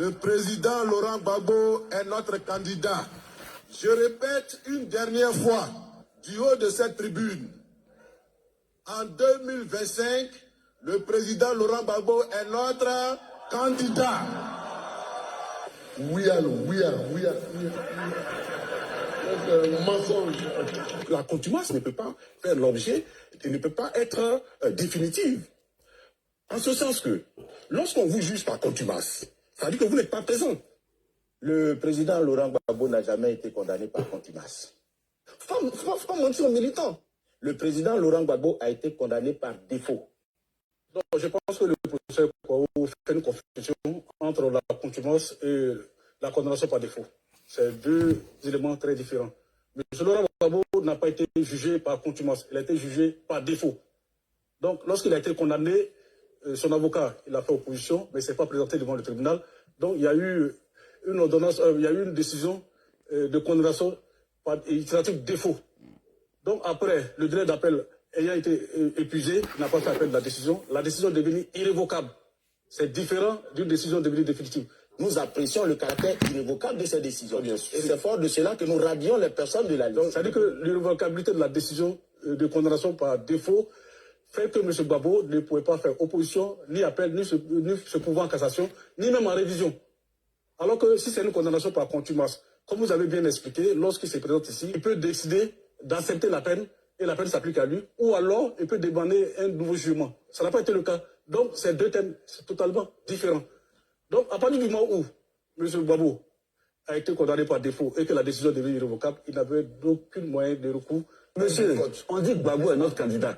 Le président Laurent Gbagbo est notre candidat. Je répète une dernière fois, du haut de cette tribune. En 2025, le président Laurent Gbagbo est notre candidat. Oui, mensonge. La contumace ne peut pas faire l'objet, ne peut pas être définitive. En ce sens que, lorsqu'on vous juge par contumace, ça veut dire que vous n'êtes pas présent. Le président Laurent Gbagbo n'a jamais été condamné par contumace. Faut pas mentir aux militants. Le président Laurent Gbagbo a été condamné par défaut. Donc, je pense que le professeur Kwao fait une confusion entre la contumace et la condamnation par défaut. C'est deux éléments très différents. M. Laurent Gbagbo n'a pas été jugé par contumace, il a été jugé par défaut. Donc, lorsqu'il a été condamné, son avocat, il a fait opposition, mais il ne s'est pas présenté devant le tribunal. Donc, il y a eu une ordonnance, il y a eu une décision de condamnation par initiative défaut. Donc, après, le délai d'appel ayant été épuisé, il n'a pas fait appel de la décision. La décision est devenue irrévocable. C'est différent d'une décision devenue définitive. Nous apprécions le caractère irrévocable de ces décisions. Et c'est fort de cela que nous radions les personnes de la liste. C'est-à-dire que l'irrévocabilité de la décision de condamnation par défaut fait que M. Gbagbo ne pouvait pas faire opposition, ni appel, ni se pouvoir en cassation, ni même en révision. Alors que si c'est une condamnation par contumace, comme vous avez bien expliqué, lorsqu'il se présente ici, il peut décider d'accepter la peine et la peine s'applique à lui, ou alors il peut demander un nouveau jugement. Ça n'a pas été le cas. Donc, ces deux thèmes, c'est totalement différent. Donc, à partir du moment où M. Gbagbo a été condamné par défaut et que la décision devient irrévocable, il n'avait aucun moyen de recours. Monsieur, on dit que Gbagbo est notre candidat.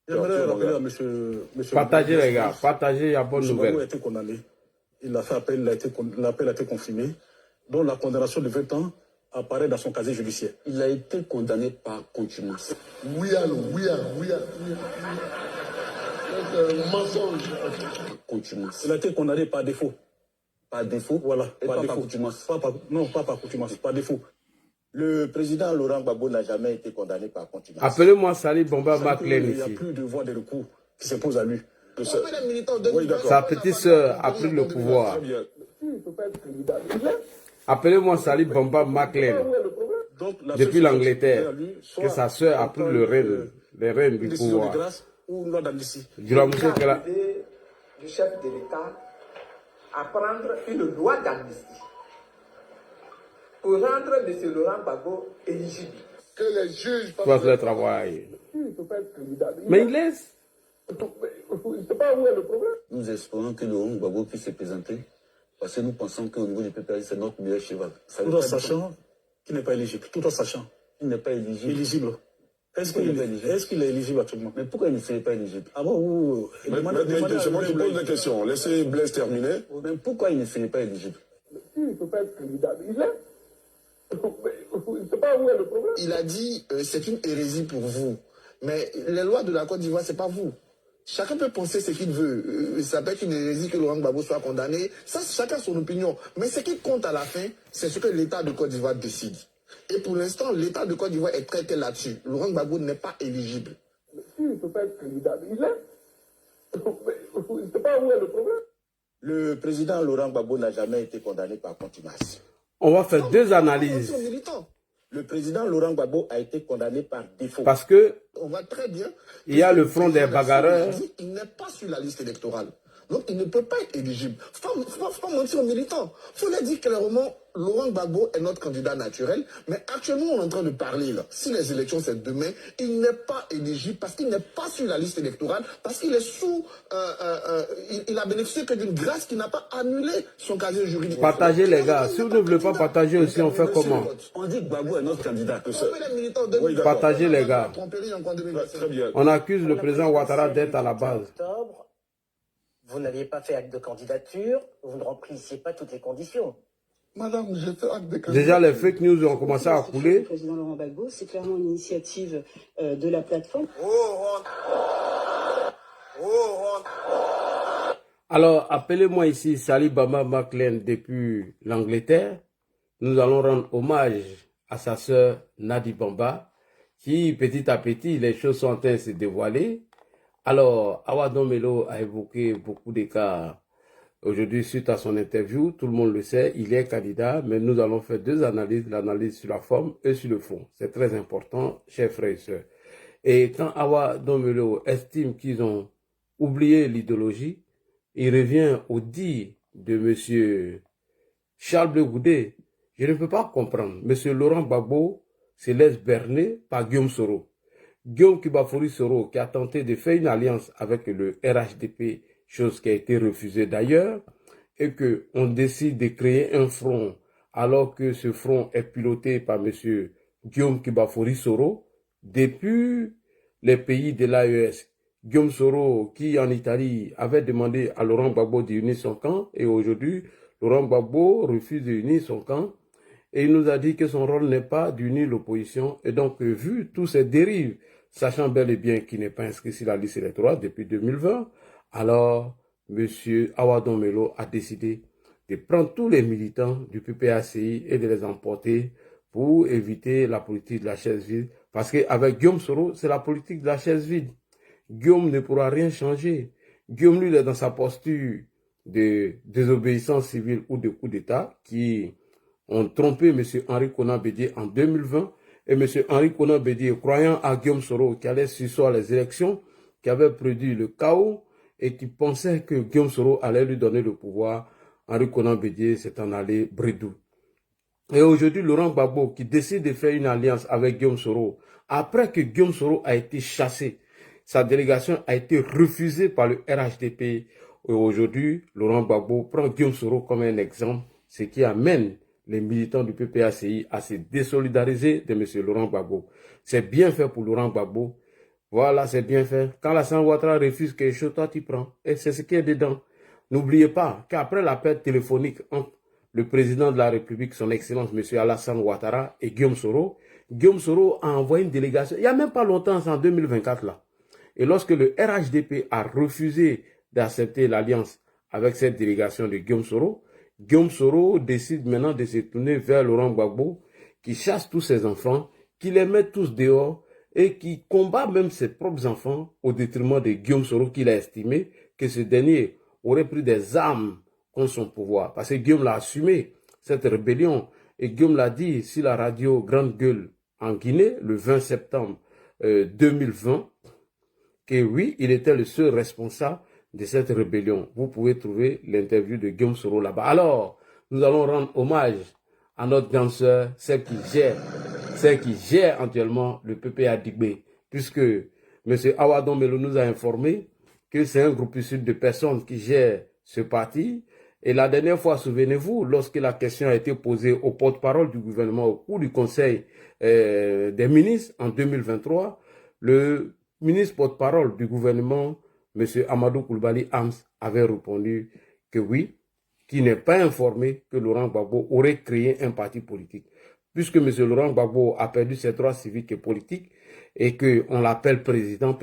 J'aimerais rappeler à M. Partagez les gars, partagez, il y a bonne nouvelle. Gbagbo a été condamné. Il a fait appel, l'appel a été confirmé. Donc la condamnation de 20 ans apparaît dans son casier judiciaire. Il a été condamné par contumace. Oui. Mensonge. Contumace. Il a été condamné par défaut. Par défaut. Voilà, et par pas défaut. par contumace. Non, pas par contumace, par défaut. Le président Laurent Gbagbo n'a jamais été condamné par contumace. Appelez-moi Salih Bomba Maclen Il n'y a ici. plus de voie de recours qui s'impose à lui. Sa petite sœur a pris le pouvoir. Appelez-moi Salih Bomba Maclen. Depuis l'Angleterre, que sa sœur a pris le règne du pouvoir. Du chef de l'État à prendre une loi d'amnistie pour rendre M. Laurent Gbagbo éligible. Que les juges Fasse le travail. Mais il laisse. Je sais pas où est le problème. Nous espérons que Laurent Gbagbo puisse se présenter parce que nous pensons qu'au niveau du PPR, c'est notre meilleur cheval. Tout en sachant qu'il n'est pas éligible. Tout en sachant. Il n'est pas éligible. Éligible. Est-ce qu'il est éligible actuellement? Mais pourquoi il ne serait pas éligible? Ah bon, C'est moi qui pose des questions. Laissez Blaise terminer. Mais pourquoi il ne serait pas éligible? Il ne peut pas être candidat. Il est. Je ne sais pas où est le problème. Il a dit c'est une hérésie pour vous. Mais les lois de la Côte d'Ivoire, c'est pas vous. Chacun peut penser ce qu'il veut. Ça peut être une hérésie que Laurent Gbagbo soit condamné. Ça, chacun a son opinion. Mais ce qui compte à la fin, c'est ce que l'État de Côte d'Ivoire décide. Et pour l'instant, l'État de Côte d'Ivoire est très clair là-dessus. Laurent Gbagbo n'est pas éligible. Il ne peut pas être candidat. Il est. Je ne sais pas où est le problème. Le président Laurent Gbagbo n'a jamais été condamné par contumace. On va faire deux analyses. Le président Laurent Gbagbo a été condamné par défaut. Parce que on voit très bien. Il y a le front des bagarreurs. Il n'est pas sur la liste électorale. Donc, il ne peut pas être éligible. Il ne faut pas mentir aux militants. Il faut leur dire clairement, Laurent Gbagbo est notre candidat naturel. Mais actuellement, on est en train de parler, là. Si les élections, c'est demain, il n'est pas éligible parce qu'il n'est pas sur la liste électorale, parce qu'il est sous... il a bénéficié que d'une grâce qui n'a pas annulé son casier juridique. Partagez, les gars. Si vous ne voulez pas partager aussi, on fait comment? On dit que Gbagbo est notre candidat. Partagez, les gars. On accuse le président Ouattara d'être à la base. Vous n'aviez pas fait acte de candidature, vous ne remplissiez pas toutes les conditions. Madame, j'ai fait acte de candidature. Déjà, les fake news ont commencé à couler. Le président Laurent Gbagbo, c'est clairement une initiative de la plateforme. Alors, appelez-moi ici Salih Bomba Maclen depuis l'Angleterre. Nous allons rendre hommage à sa sœur Nadi Bomba, qui, petit à petit, les choses sont en train de se dévoiler. Alors, Awa Domelo a évoqué beaucoup de cas aujourd'hui suite à son interview. Tout le monde le sait, il est candidat, mais nous allons faire deux analyses, l'analyse sur la forme et sur le fond. C'est très important, chers frères et sœurs. Et quand Awa Domelo estime qu'ils ont oublié l'idéologie, il revient au dit de M. Charles Blé Goudé. Je ne peux pas comprendre. M. Laurent Gbagbo se laisse berner par Guillaume Soro. Guillaume Kibafori Soro qui a tenté de faire une alliance avec le RHDP, chose qui a été refusée d'ailleurs, et qu'on décide de créer un front alors que ce front est piloté par M. Guillaume Kibafori Soro depuis les pays de l'AES. Guillaume Soro qui en Italie avait demandé à Laurent Gbagbo d'unir son camp et aujourd'hui Laurent Gbagbo refuse d'unir son camp et il nous a dit que son rôle n'est pas d'unir l'opposition et donc vu tous ces dérives, sachant bel et bien qu'il n'est pas inscrit sur la liste électorale depuis 2020, alors M. Awa Domelo a décidé de prendre tous les militants du PPACI et de les emporter pour éviter la politique de la chaise vide. Parce qu'avec Guillaume Soro, c'est la politique de la chaise vide. Guillaume ne pourra rien changer. Guillaume, lui, il est dans sa posture de désobéissance civile ou de coup d'État qui ont trompé M. Henri Konan Bédié en 2020. Et M. Henri Konan Bédié, croyant à Guillaume Soro qui allait surseoir les élections, qui avait produit le chaos et qui pensait que Guillaume Soro allait lui donner le pouvoir, Henri Konan Bédié s'est en allé bredou. Et aujourd'hui, Laurent Gbagbo qui décide de faire une alliance avec Guillaume Soro, après que Guillaume Soro a été chassé, sa délégation a été refusée par le RHDP. Et aujourd'hui, Laurent Gbagbo prend Guillaume Soro comme un exemple, ce qui amène les militants du PPACI à se désolidariser de M. Laurent Gbagbo. C'est bien fait pour Laurent Gbagbo. Voilà, c'est bien fait. Quand Alassane Ouattara refuse quelque chose, toi tu prends. Et c'est ce qui est dedans. N'oubliez pas qu'après l'appel téléphonique entre le président de la République, son Excellence, M. Alassane Ouattara et Guillaume Soro a envoyé une délégation, il n'y a même pas longtemps, c'est en 2024 là. Et lorsque le RHDP a refusé d'accepter l'alliance avec cette délégation de Guillaume Soro décide maintenant de se tourner vers Laurent Gbagbo, qui chasse tous ses enfants, qui les met tous dehors et qui combat même ses propres enfants au détriment de Guillaume Soro, qu'il a estimé que ce dernier aurait pris des armes contre son pouvoir. Parce que Guillaume l'a assumé, cette rébellion. Et Guillaume l'a dit sur la radio Grande Gueule en Guinée, le 20 septembre 2020, que oui, il était le seul responsable de cette rébellion. Vous pouvez trouver l'interview de Guillaume Soro là-bas. Alors, nous allons rendre hommage à notre danseur, celle qui gère actuellement le PPA Digbé, puisque M. Awa Domelo nous a informé que c'est un groupuscule de personnes qui gèrent ce parti. Et la dernière fois, souvenez-vous, lorsque la question a été posée au porte-parole du gouvernement au cours du Conseil des ministres en 2023, le ministre porte-parole du gouvernement, M. Amadou Koulibaly Ams, avait répondu que oui, qu'il n'est pas informé que Laurent Gbagbo aurait créé un parti politique. Puisque M. Laurent Gbagbo a perdu ses droits civiques et politiques et qu'on l'appelle président,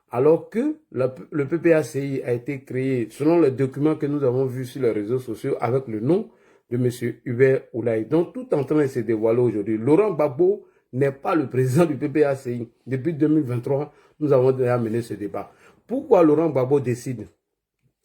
alors que le PPACI a été créé selon les documents que nous avons vus sur les réseaux sociaux avec le nom de M. Hubert Oulaye. Donc tout en train de se dévoiler aujourd'hui. Laurent Gbagbo n'est pas le président du PPACI. Depuis 2023, nous avons déjà mené ce débat. Pourquoi Laurent Gbagbo décide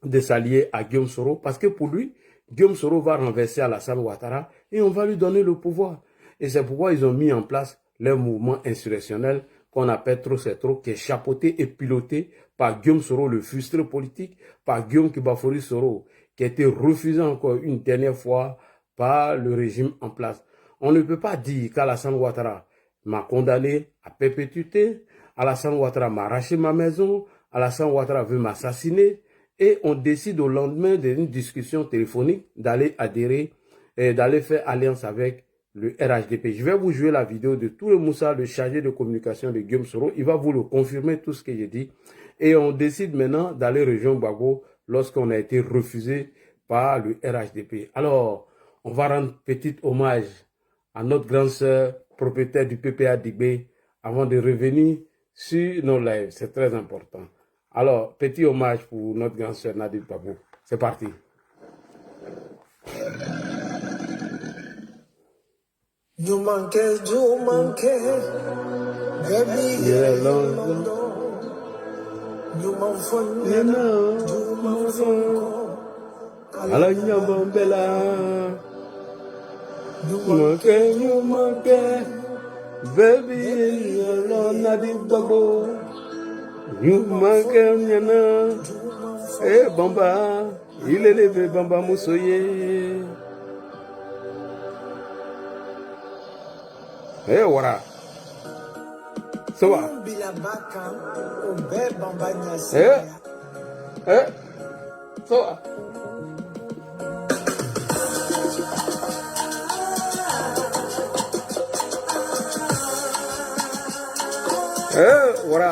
de s'allier à Guillaume Soro? Parce que pour lui, Guillaume Soro va renverser Alassane Ouattara et on va lui donner le pouvoir. Et c'est pourquoi ils ont mis en place leur mouvement insurrectionnel qu'on appelle Trop c'est trop, qui est chapeauté et piloté par Guillaume Soro, le frustré politique, par Guillaume Kibafori Soro, qui a été refusé encore une dernière fois par le régime en place. On ne peut pas dire qu'Alassane Ouattara m'a condamné à perpétuité, Alassane Ouattara m'a arraché ma maison, Alassane Ouattara veut m'assassiner, et on décide au lendemain d'une discussion téléphonique d'aller adhérer, d'aller faire alliance avec le RHDP. Je vais vous jouer la vidéo de Touré Moussa, le chargé de communication de Guillaume Soro. Il va vous le confirmer tout ce que j'ai dit. Et on décide maintenant d'aller rejoindre Gbagbo lorsqu'on a été refusé par le RHDP. Alors, on va rendre petit hommage à notre grande sœur, propriétaire du PPA Digbé, avant de revenir sur nos lives. C'est très important. Alors, petit hommage pour notre grande sœur Nadine Babou. C'est parti. You monkey, baby, yeah, Nyana, ala nyabambela. You manque, baby, alone na di bago. You manque, nyana, bamba, il est levé, bamba moussoye. Voilà. Ça va. Ça va. Voilà.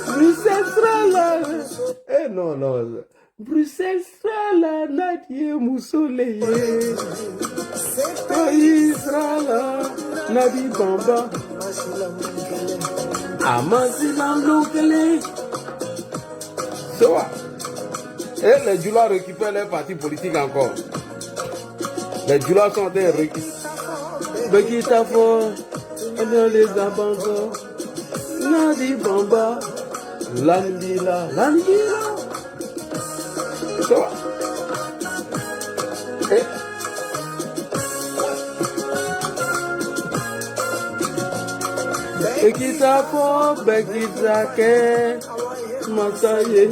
Bruxelles sera là. Non. Bruxelles sera là, Nadia Moussolé. Pays sera là, Nadi Bamba. Amasi Landokele. Ça va. Et les Djoula récupèrent les partis politiques encore. Les Djoula sont des récupérés. Bekita fort, dans les abandons. Nadi Bamba. Landila. Ça va. Bekita fort, Bekita ke. Masaye.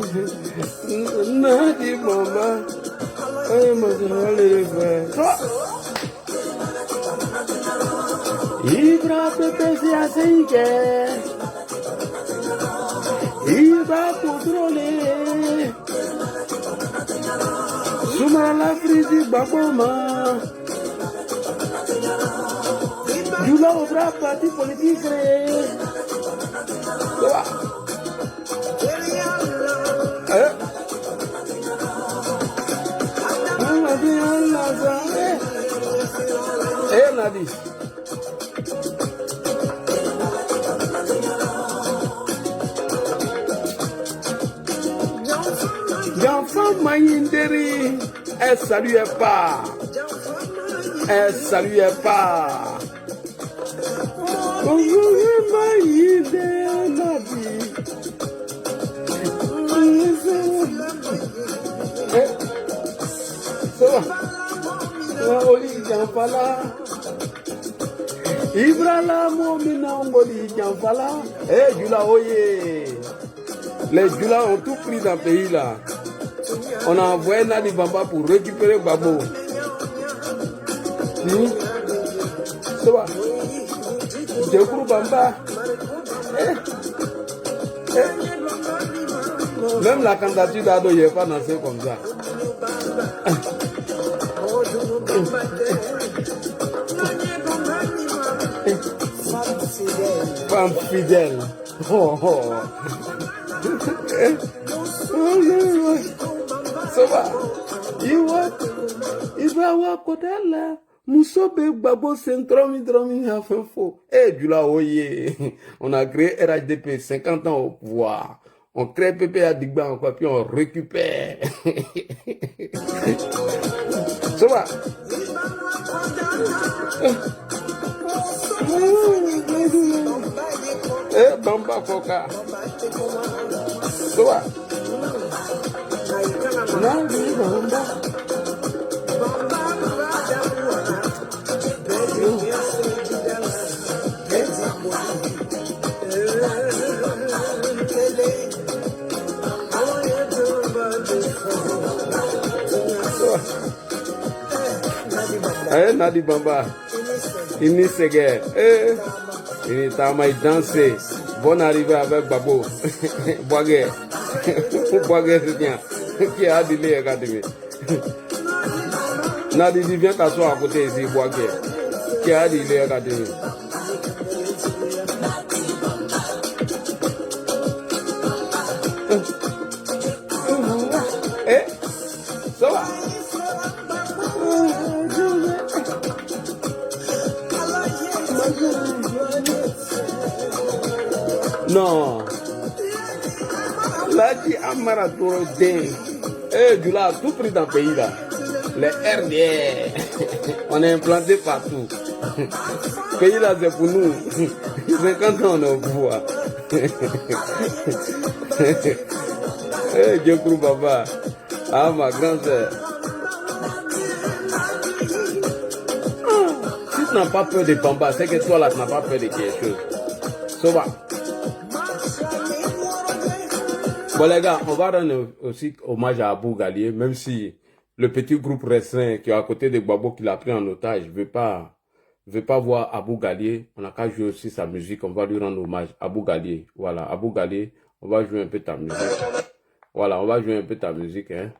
Nadi Bamba. Ibra Pepe se aceite. Ibra contrôler. Soumara la frise Bakoma. Djoula Obra parti politique créé. Nadi. J'enfant Mayinderi, elle saluait pas. Ibrala Momina Ngoli Djanfala. Djoula Oye. Les Djoula ont tout pris dans le pays là. On a envoyé Nadi Bamba pour récupérer Babo. Ça va. Djokou Bamba. Même la candidature d'Ado n'est pas lancée comme ça. Femme fidèle. Ça va. Il va avoir côté là. Moussobe Babo Centromi a fait faux. Djoula Oye. On a créé RHDP 50 ans au pouvoir. On crée PPA Digba encore, puis on récupère. Ça va. Bamba Foka. Ça va. Nadi Bamba. Nadi Bamba. Ini Segue. Il est à maille danser. Bonne arrivée avec Babo. Boagué. Boagué, c'est bien. Qui a dit les académies. Nadi dit viens t'asseoir à côté ici, Boagué. Qui a dit les académies. Non. Là, tu as marathon Eh, du là, tout pris dans le pays là. Les RDR. On est implanté partout. Le pays là, c'est pour nous. 50 ans, on est au pouvoir. Eh, Dieu pour papa. Ah, ma grande sœur. Si tu n'as pas peur de Bamba, c'est que toi là, tu n'as pas peur de quelque chose. Ça va. Bon les gars, on va rendre aussi hommage à Abou Galié, même si le petit groupe restreint qui est à côté de Gbagbo qui l'a pris en otage veut pas voir Abou Galié. On n'a qu'à jouer aussi sa musique, on va lui rendre hommage. Abou Galié, voilà, Abou Galié, on va jouer un peu ta musique. Voilà, on va jouer un peu ta musique, hein.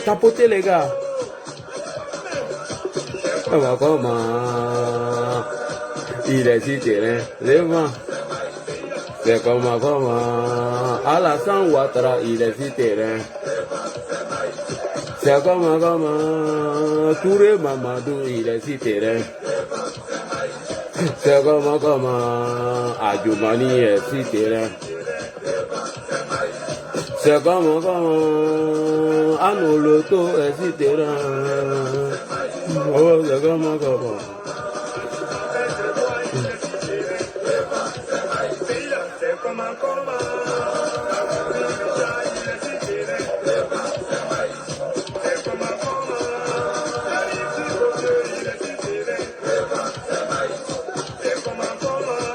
Tapotez les gars. Comment il est si terrain, le vent. C'est comment Alassane Ouattara, il est si terrain. C'est comment Touré Mamadou, il est si terrain. C'est comment Adjoumani est si terrain. C'est comment Anoloto est si terrain. Oh, c'est comment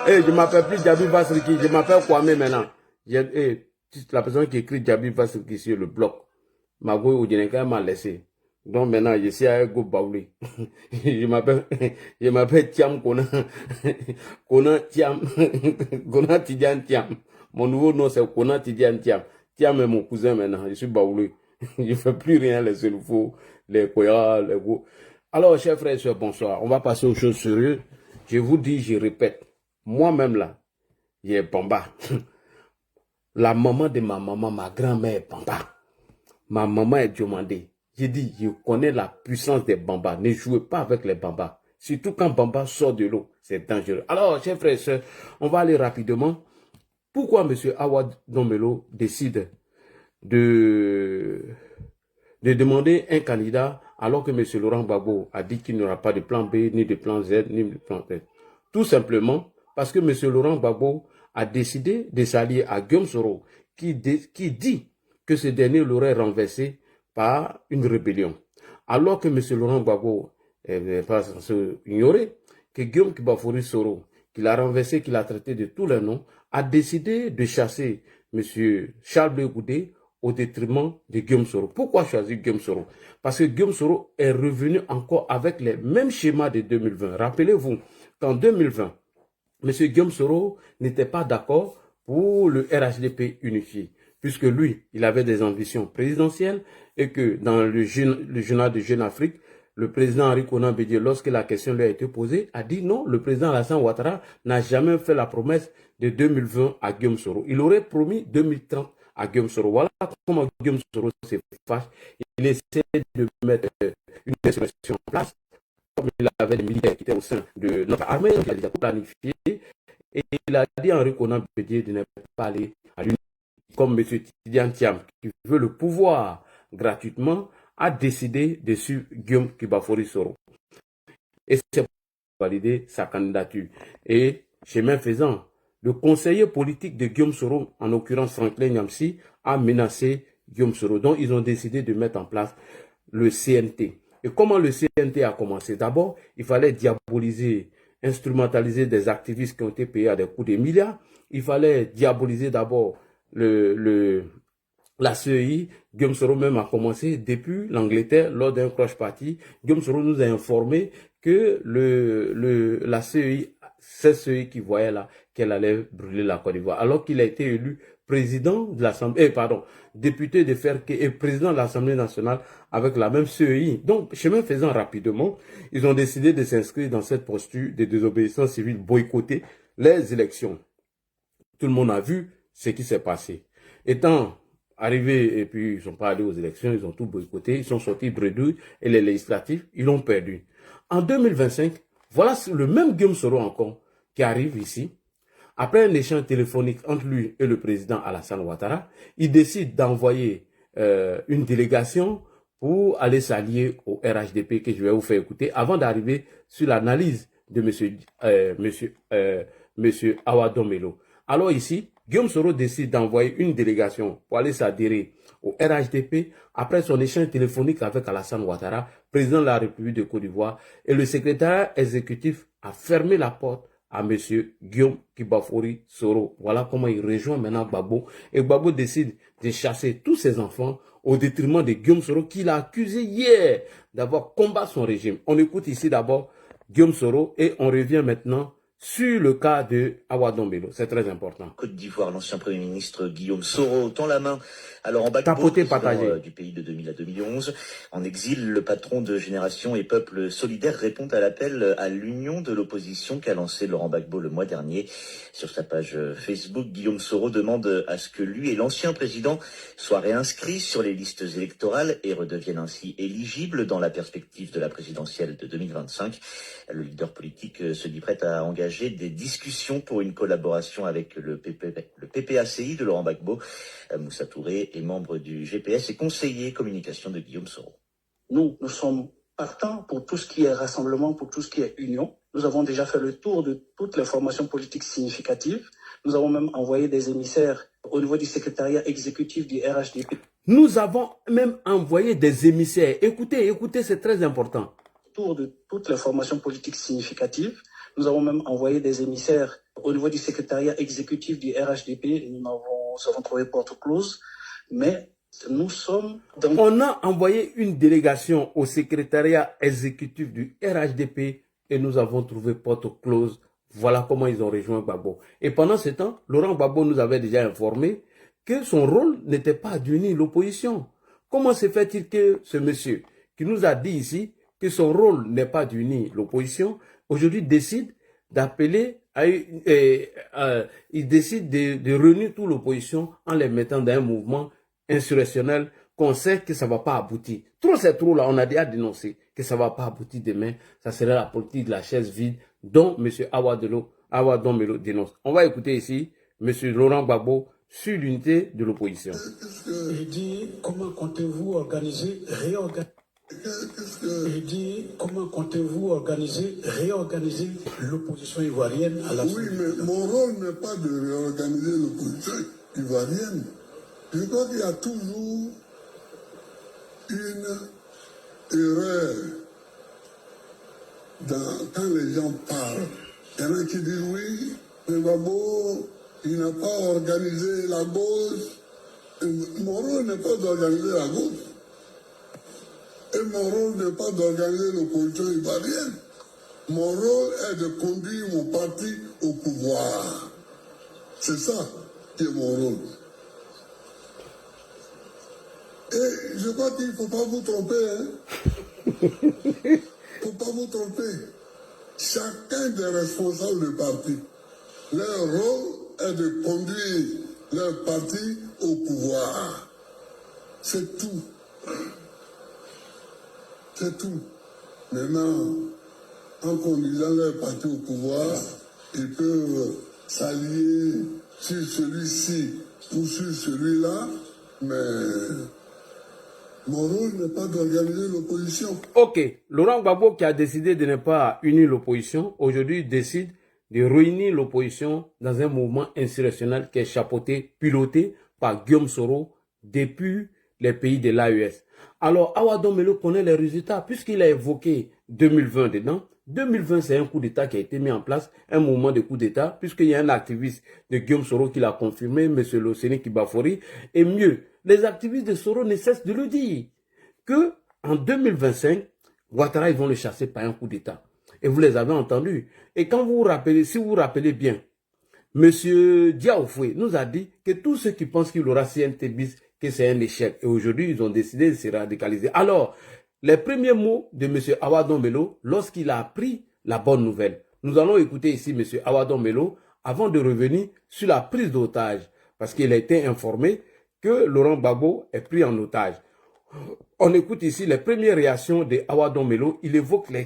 je m'appelle plus Djabi Vasriki, je m'appelle Kwame maintenant. La personne qui écrit Djabi Vasriki sur le blog, Mago Oudjeneka m'a laissé. Donc maintenant, je suis à Go Baouli. Je m'appelle Tiam Kona. Kona Tiam. Kona Tidian Tiam. Mon nouveau nom c'est Kona Tidian Tiam. Tiam est mon cousin maintenant. Je suis Baouli. Je ne fais plus rien, les Selufo, les Koya, les Go. Alors, chers frères et sœurs, bonsoir. On va passer aux choses sérieuses. Je vous dis, je répète. Moi-même là, j'ai Bamba. La maman de ma maman, ma grand-mère est Bamba. Ma maman est Diomandé. J'ai dit, je connais la puissance des Bambas. Ne jouez pas avec les Bambas. Surtout quand Bamba sort de l'eau. C'est dangereux. Alors, chers frères et sœurs, on va aller rapidement. Pourquoi M. Awad Dombelo décide de demander un candidat alors que M. Laurent Gbagbo a dit qu'il n'y aura pas de plan B, ni de plan Z, ni de plan Z? Tout simplement parce que M. Laurent Gbagbo a décidé de s'allier à Guillaume Soro qui dit que ce dernier l'aurait renversé par une rébellion. Alors que M. Laurent Gbagbo n'est pas censé ignorer que Guillaume Kibafouri Soro, qu'il a renversé, qu'il a traité de tous les noms, a décidé de chasser M. Charles Blé Goudé au détriment de Guillaume Soro. Pourquoi choisir Guillaume Soro? Parce que Guillaume Soro est revenu encore avec les mêmes schémas de 2020. Rappelez-vous qu'en 2020, M. Guillaume Soro n'était pas d'accord pour le RHDP unifié, puisque lui, il avait des ambitions présidentielles et que dans le journal de Jeune Afrique, le président Henri Konan Bédié, lorsque la question lui a été posée, a dit non, le président Alassane Ouattara n'a jamais fait la promesse de 2020 à Guillaume Soro. Il aurait promis 2030 à Guillaume Soro. Voilà comment Guillaume Soro se fâche. Il essaie de mettre une insurrection en place, comme il avait des militaires qui étaient au sein de notre armée, il a déjà planifié, et il a dit à Henri Konan Bédié de ne pas aller à l'union, comme M. Tidiane Thiam, qui veut le pouvoir gratuitement, a décidé de suivre Guillaume Kibafori Soro. Et c'est pour valider sa candidature. Et chemin faisant, le conseiller politique de Guillaume Soro, en l'occurrence Franklin Nyamsi, a menacé Guillaume Soro. Donc, ils ont décidé de mettre en place le CNT. Et comment le CNT a commencé? D'abord, il fallait diaboliser, instrumentaliser des activistes qui ont été payés à des coups de milliards. Il fallait diaboliser d'abord la CEI. Guillaume Soro même a commencé depuis l'Angleterre lors d'un crush party. Guillaume Soro nous a informé que la CEI, c'est CEI qui voyait là qu'elle allait brûler la Côte d'Ivoire. Alors qu'il a été élu président de l'Assemblée, député de Ferke et président de l'Assemblée nationale avec la même CEI. Donc, chemin faisant rapidement, ils ont décidé de s'inscrire dans cette posture de désobéissance civile, boycotter les élections. Tout le monde a vu ce qui s'est passé. Étant arrivés, et puis ils sont pas allés aux élections, ils ont tout boycotté, ils sont sortis bredouilles et les législatives, ils l'ont perdu. En 2025, voilà le même Guillaume Soro encore qui arrive ici. Après un échange téléphonique entre lui et le président Alassane Ouattara, il décide d'envoyer une délégation pour aller s'allier au RHDP que je vais vous faire écouter avant d'arriver sur l'analyse de monsieur Awadon Melo. Alors ici, Guillaume Soro décide d'envoyer une délégation pour aller s'adhérer au RHDP après son échange téléphonique avec Alassane Ouattara, président de la République de Côte d'Ivoire, et le secrétaire exécutif a fermé la porte à M. Guillaume Kibafori Soro. Voilà comment il rejoint maintenant Gbagbo. Et Gbagbo décide de chasser tous ses enfants au détriment de Guillaume Soro qu'il a accusé hier d'avoir combattu son régime. On écoute ici d'abord Guillaume Soro et on revient maintenant sur le cas de Awadon Melo. C'est très important. Côte d'Ivoire, l'ancien Premier ministre Guillaume Soro tend la main à Laurent Gbagbo, président du pays de 2000 à 2011. En exil, le patron de Génération et Peuple Solidaire répond à l'appel à l'union de l'opposition qu'a lancé Laurent Gbagbo le mois dernier. Sur sa page Facebook, Guillaume Soro demande à ce que lui et l'ancien président soient réinscrits sur les listes électorales et redeviennent ainsi éligibles dans la perspective de la présidentielle de 2025. Le leader politique se dit prêt à engager des discussions pour une collaboration avec le PPACI de Laurent Gbagbo. Moussa Touré est membre du GPS et conseiller communication de Guillaume Soro. Nous sommes partants pour tout ce qui est rassemblement, pour tout ce qui est union. Nous avons déjà fait le tour de toutes les formations politiques significatives. Nous avons même envoyé des émissaires au niveau du secrétariat exécutif du RHDP. Nous avons même envoyé des émissaires. Écoutez, c'est très important. Tour de toutes les formations politiques significatives. Nous avons même envoyé des émissaires au niveau du secrétariat exécutif du RHDP. Nous avons trouvé porte close, mais nous sommes... On a envoyé une délégation au secrétariat exécutif du RHDP et nous avons trouvé porte close. Voilà comment ils ont rejoint Gbagbo. Et pendant ce temps, Laurent Gbagbo nous avait déjà informé que son rôle n'était pas d'unir l'opposition. Comment se fait-il que ce monsieur qui nous a dit ici que son rôle n'est pas d'unir l'opposition, aujourd'hui décide d'appeler, il décide de réunir toute l'opposition en les mettant dans un mouvement insurrectionnel qu'on sait que ça ne va pas aboutir. Trop c'est trop là, on a déjà dénoncé que ça ne va pas aboutir demain. Ça serait la politique de la chaise vide dont M. Awadon Melo dénonce. On va écouter ici M. Laurent Gbagbo sur l'unité de l'opposition. Je dis, comment comptez-vous réorganiser l'opposition ivoirienne à la... Oui, mais mon rôle n'est pas de réorganiser l'opposition ivoirienne. Je crois qu'il y a toujours une erreur quand les gens parlent. Il y en a qui disent oui, mais Gbagbo, il n'a pas organisé la gauche. Mon rôle n'est pas d'organiser la gauche. Et mon rôle n'est pas d'organiser l'opposition ivoirienne. Mon rôle est de conduire mon parti au pouvoir. C'est ça qui est mon rôle. Et je crois qu'il ne faut pas vous tromper. Il ne faut pas vous tromper. Chacun des responsables du parti, leur rôle est de conduire leur parti au pouvoir. C'est tout. C'est tout. Maintenant, en conduisant leur parti au pouvoir, ils peuvent s'allier sur celui-ci ou sur celui-là, mais Mon rôle n'est pas d'organiser l'opposition. Ok, Laurent Gbagbo qui a décidé de ne pas unir l'opposition, aujourd'hui décide de réunir l'opposition dans un mouvement insurrectionnel qui est chapeauté, piloté par Guillaume Soro depuis les pays de l'AES. Alors, Awa Don Melo connaît les résultats puisqu'il a évoqué 2020 dedans. 2020, c'est un coup d'État qui a été mis en place, un mouvement de coup d'État, puisqu'il y a un activiste de Guillaume Soro qui l'a confirmé, M. Loseni Kibafori. Et mieux, les activistes de Soro ne cessent de le dire, que en 2025, Ouattara, ils vont le chasser par un coup d'État. Et vous les avez entendus. Et quand vous vous rappelez, si vous vous rappelez bien, M. Diaoufoué nous a dit que tous ceux qui pensent qu'il aura CNT bis, que c'est un échec. Et aujourd'hui, ils ont décidé de se radicaliser. Alors, les premiers mots de M. Awa Don Melo, lorsqu'il a appris la bonne nouvelle. Nous allons écouter ici M. Awa Don Melo avant de revenir sur la prise d'otage. Parce qu'il a été informé que Laurent Gbagbo est pris en otage. On écoute ici les premières réactions de Awa Don Melo. Il évoque les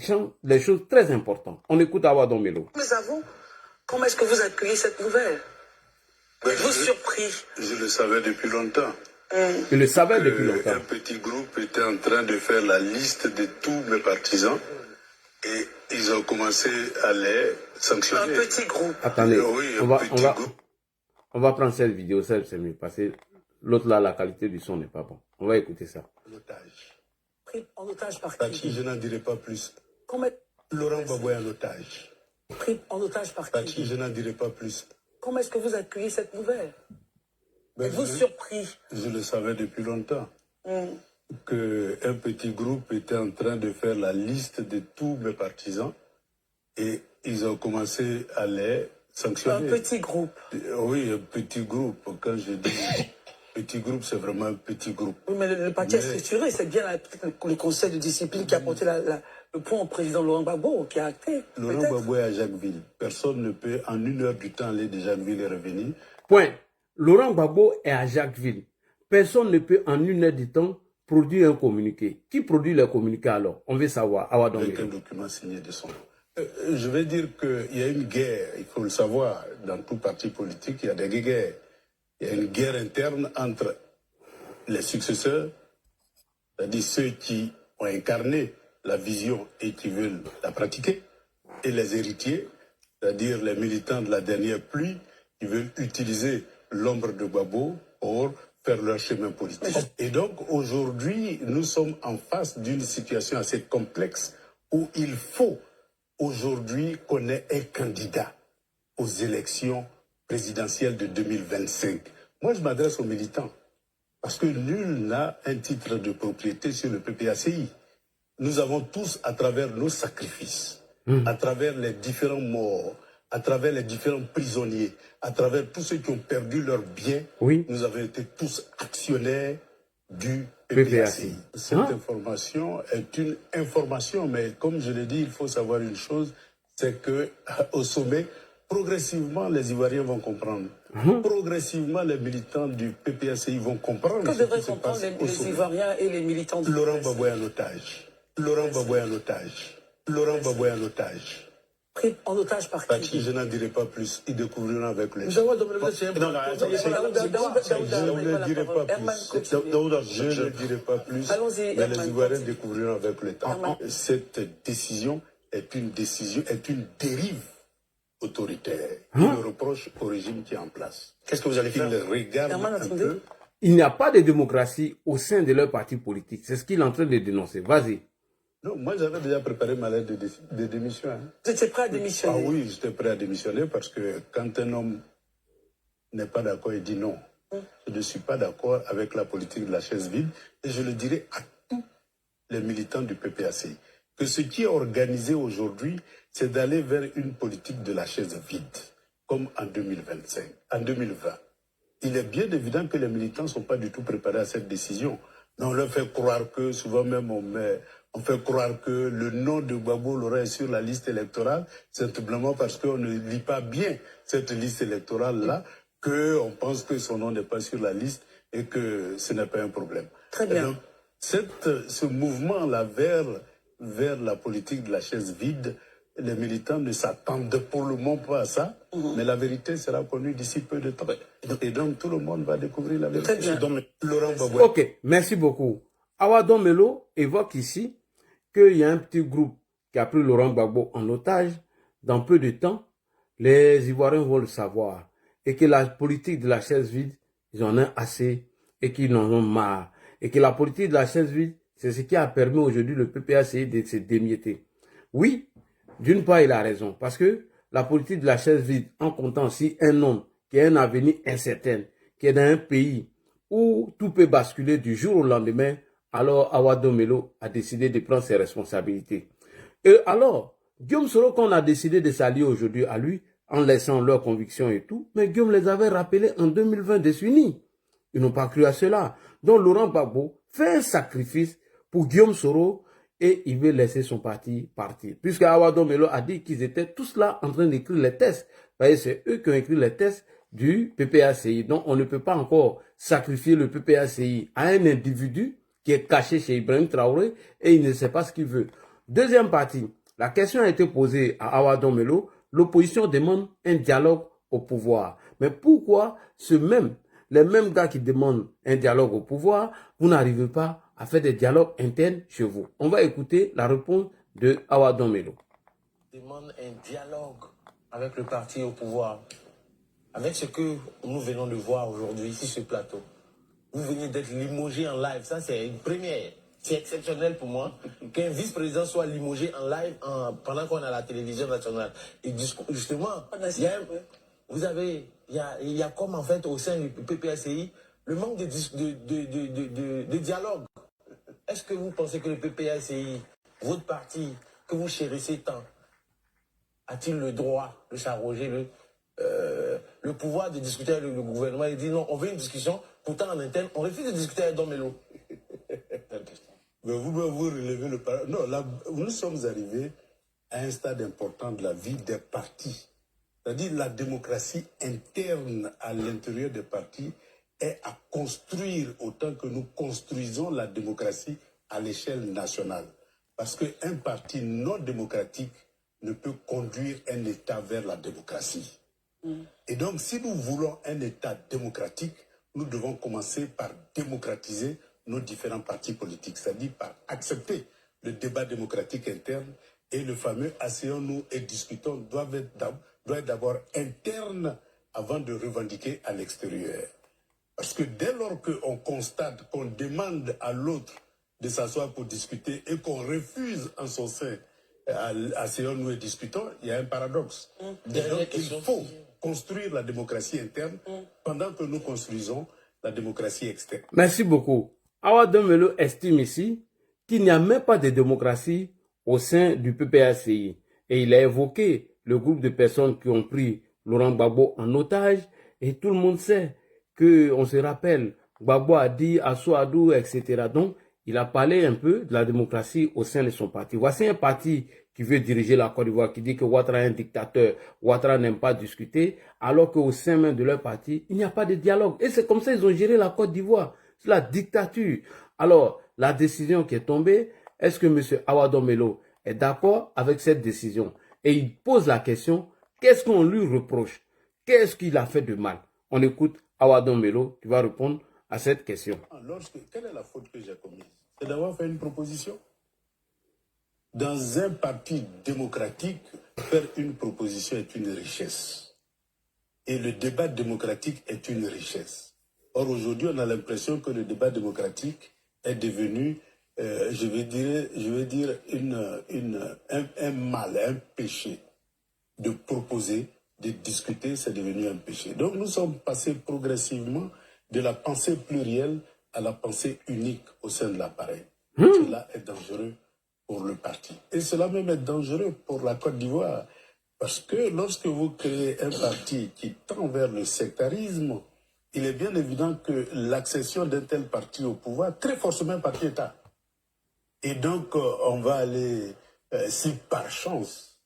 choses très importantes. On écoute Awa Don Melo. Mais avant, comment est-ce que vous accueillez cette nouvelle? Êtes-vous surpris? Je le savais depuis longtemps. Il le savait depuis longtemps. Un petit groupe était en train de faire la liste de tous mes partisans et ils ont commencé à les sanctionner. Un petit groupe. Attendez, Oui, on va prendre cette vidéo, c'est mieux, parce que l'autre là, la qualité du son n'est pas bon. On va écouter ça. Pris en otage par qui? Je n'en dirai pas plus. Comment... Laurent Gbagbo est en otage. Pris en otage par qui? Je n'en dirai pas plus. Comment est-ce que vous accueillez cette nouvelle? Êtes-vous surpris? Je le savais depuis longtemps. Qu'un petit groupe était en train de faire la liste de tous mes partisans et ils ont commencé à les sanctionner. Un petit groupe? Oui, un petit groupe. Quand je dis petit groupe, c'est vraiment un petit groupe. Oui, mais le parti est structuré. C'est bien le conseil de discipline qui a porté le point au président Laurent Gbagbo, qui a acté. Laurent Gbagbo est à Jacquesville. Personne ne peut en 1 heure du temps aller de Jacquesville et revenir. Point. Laurent Gbagbo est à Jacquesville. Personne ne peut en 1 heure du temps produire un communiqué. Qui produit le communiqué alors? On veut savoir. Avec un document signé de son nom. Je vais dire qu'il y a une guerre, il faut le savoir, dans tout parti politique, il y a des guerres. Il y a une guerre interne entre les successeurs, c'est-à-dire ceux qui ont incarné la vision et qui veulent la pratiquer, et les héritiers, c'est-à-dire les militants de la dernière pluie, qui veulent utiliser l'ombre de Gbagbo pour faire leur chemin politique. Et donc aujourd'hui, nous sommes en face d'une situation assez complexe où il faut aujourd'hui qu'on ait un candidat aux élections présidentielle de 2025. Moi, je m'adresse aux militants, parce que nul n'a un titre de propriété sur le PPACI. Nous avons tous, à travers nos sacrifices, à travers les différents morts, à travers les différents prisonniers, à travers tous ceux qui ont perdu leurs biens, nous avons été tous actionnaires du PPACI. Cette information est une information, mais comme je l'ai dit, il faut savoir une chose, c'est qu'au sommet, progressivement, les Ivoiriens vont comprendre. Progressivement, les militants du PPACI vont comprendre. Que devraient comprendre les Ivoiriens et les militants du Laurent Gbagbo est en otage. Laurent Gbagbo est en otage. Laurent Gbagbo est en otage. Pris en otage par qui? Je n'en dirai pas plus. Ils découvriront avec le... Je ne dirai pas plus. Je ne dirai pas plus. Mais les Ivoiriens découvriront avec le temps. Cette décision est une dérive autoritaire. Il le reproche au régime qui est en place. Qu'est-ce que vous allez faire? Il regarde un peu. Il n'y a pas de démocratie au sein de leur parti politique. C'est ce qu'il est en train de dénoncer. Vas-y. Non, moi j'avais déjà préparé ma lettre de démission. Vous étiez prêt à démissionner? Ah oui, j'étais prêt à démissionner parce que quand un homme n'est pas d'accord, il dit non. Je ne suis pas d'accord avec la politique de la chaise vide et je le dirai à tous les militants du PPACI que ce qui est organisé aujourd'hui, c'est d'aller vers une politique de la chaise vide, comme en 2025, en 2020. Il est bien évident que les militants ne sont pas du tout préparés à cette décision. Mais on leur fait croire que, souvent même on fait croire que le nom de Gbagbo Laurent est sur la liste électorale, simplement parce qu'on ne lit pas bien cette liste électorale-là, qu'on pense que son nom n'est pas sur la liste et que ce n'est pas un problème. Très bien. Donc, ce mouvement-là vers la politique de la chaise vide, les militants ne s'attendent pour le moment pas à ça, mais la vérité sera connue d'ici peu de temps. Et donc tout le monde va découvrir la vérité. Très bien. Laurent Gbagbo. Ok, merci beaucoup. Awadon Melo évoque ici qu'il y a un petit groupe qui a pris Laurent Gbagbo en otage. Dans peu de temps, les Ivoiriens vont le savoir. Et que la politique de la chaise vide, ils en ont assez et qu'ils en ont marre. Et que la politique de la chaise vide, c'est ce qui a permis aujourd'hui le PPACI de se démietter. Oui, d'une part, il a raison. Parce que la politique de la chaise vide, en comptant aussi un homme qui a un avenir incertain, qui est dans un pays où tout peut basculer du jour au lendemain, alors Awadon Melo a décidé de prendre ses responsabilités. Et alors, Guillaume Soro, qu'on a décidé de s'allier aujourd'hui à lui, en laissant leurs convictions et tout, mais Guillaume les avait rappelés en 2020 désunis. Ils n'ont pas cru à cela. Donc Laurent Gbagbo fait un sacrifice pour Guillaume Soro et il veut laisser son parti partir. Puisque Awadon Melo a dit qu'ils étaient tous là en train d'écrire les tests. Vous voyez, c'est eux qui ont écrit les tests du PPACI. Donc on ne peut pas encore sacrifier le PPACI à un individu qui est caché chez Ibrahim Traoré et il ne sait pas ce qu'il veut. Deuxième partie, la question a été posée à Awadon Melo. L'opposition demande un dialogue au pouvoir. Mais pourquoi les mêmes gars qui demandent un dialogue au pouvoir, vous n'arrivez pas à faire des dialogues internes chez vous? On va écouter la réponse de Awadon Melo. Demande un dialogue avec le parti au pouvoir, avec ce que nous venons de voir aujourd'hui sur ce plateau. Vous venez d'être limogé en live, ça c'est une première. C'est exceptionnel pour moi qu'un vice-président soit limogé en live pendant qu'on est à la télévision nationale. Et justement, il y a comme en fait au sein du PPACI le manque de dialogue. Est-ce que vous pensez que le PPACI, votre parti que vous chérissez tant, a-t-il le droit de s'arroger le pouvoir de discuter avec le gouvernement? Il dit non, on veut une discussion, pourtant en interne, on refuse de discuter avec Don Melo. Mais vous relevez le paradoxe. Non, là, nous sommes arrivés à un stade important de la vie des partis. C'est-à-dire la démocratie interne à l'intérieur des partis est à construire autant que nous construisons la démocratie à l'échelle nationale. Parce qu'un parti non démocratique ne peut conduire un État vers la démocratie. Et donc, si nous voulons un État démocratique, nous devons commencer par démocratiser nos différents partis politiques, c'est-à-dire par accepter le débat démocratique interne et le fameux asseyons-nous et discutons doit être d'abord interne avant de revendiquer à l'extérieur. Parce que dès lors qu'on constate qu'on demande à l'autre de s'asseoir pour discuter et qu'on refuse en son sein asseyons-nous et discutons, il y a un paradoxe. Donc il faut construire la démocratie interne pendant que nous construisons la démocratie externe. Merci beaucoup. Awadon Melo estime ici qu'il n'y a même pas de démocratie au sein du PPACI. Et il a évoqué le groupe de personnes qui ont pris Laurent Gbagbo en otage. Et tout le monde sait qu'on se rappelle, Gbagbo a dit Assou-Adou, etc. Donc, il a parlé un peu de la démocratie au sein de son parti. Voici un parti qui veut diriger la Côte d'Ivoire, qui dit que Ouattara est un dictateur, Ouattara n'aime pas discuter, alors qu'au sein même de leur parti, il n'y a pas de dialogue. Et c'est comme ça qu'ils ont géré la Côte d'Ivoire. C'est la dictature. Alors, la décision qui est tombée, est-ce que M. Awadon Melo est d'accord avec cette décision? Et il pose la question, qu'est-ce qu'on lui reproche? Qu'est-ce qu'il a fait de mal? On écoute Awadon Melo qui va répondre à cette question. Quelle est la faute que j'ai commise? C'est d'avoir fait une proposition. Dans un parti démocratique, faire une proposition est une richesse. Et le débat démocratique est une richesse. Or, aujourd'hui, on a l'impression que le débat démocratique est devenu, je vais dire un mal, un péché. De proposer, de discuter, c'est devenu un péché. Donc, nous sommes passés progressivement de la pensée plurielle à la pensée unique au sein de l'appareil. Cela est dangereux pour le parti. Et cela même est dangereux pour la Côte d'Ivoire. Parce que lorsque vous créez un parti qui tend vers le sectarisme, il est bien évident que l'accession d'un tel parti au pouvoir, très forcément un parti État. Et donc, on va aller, si par chance,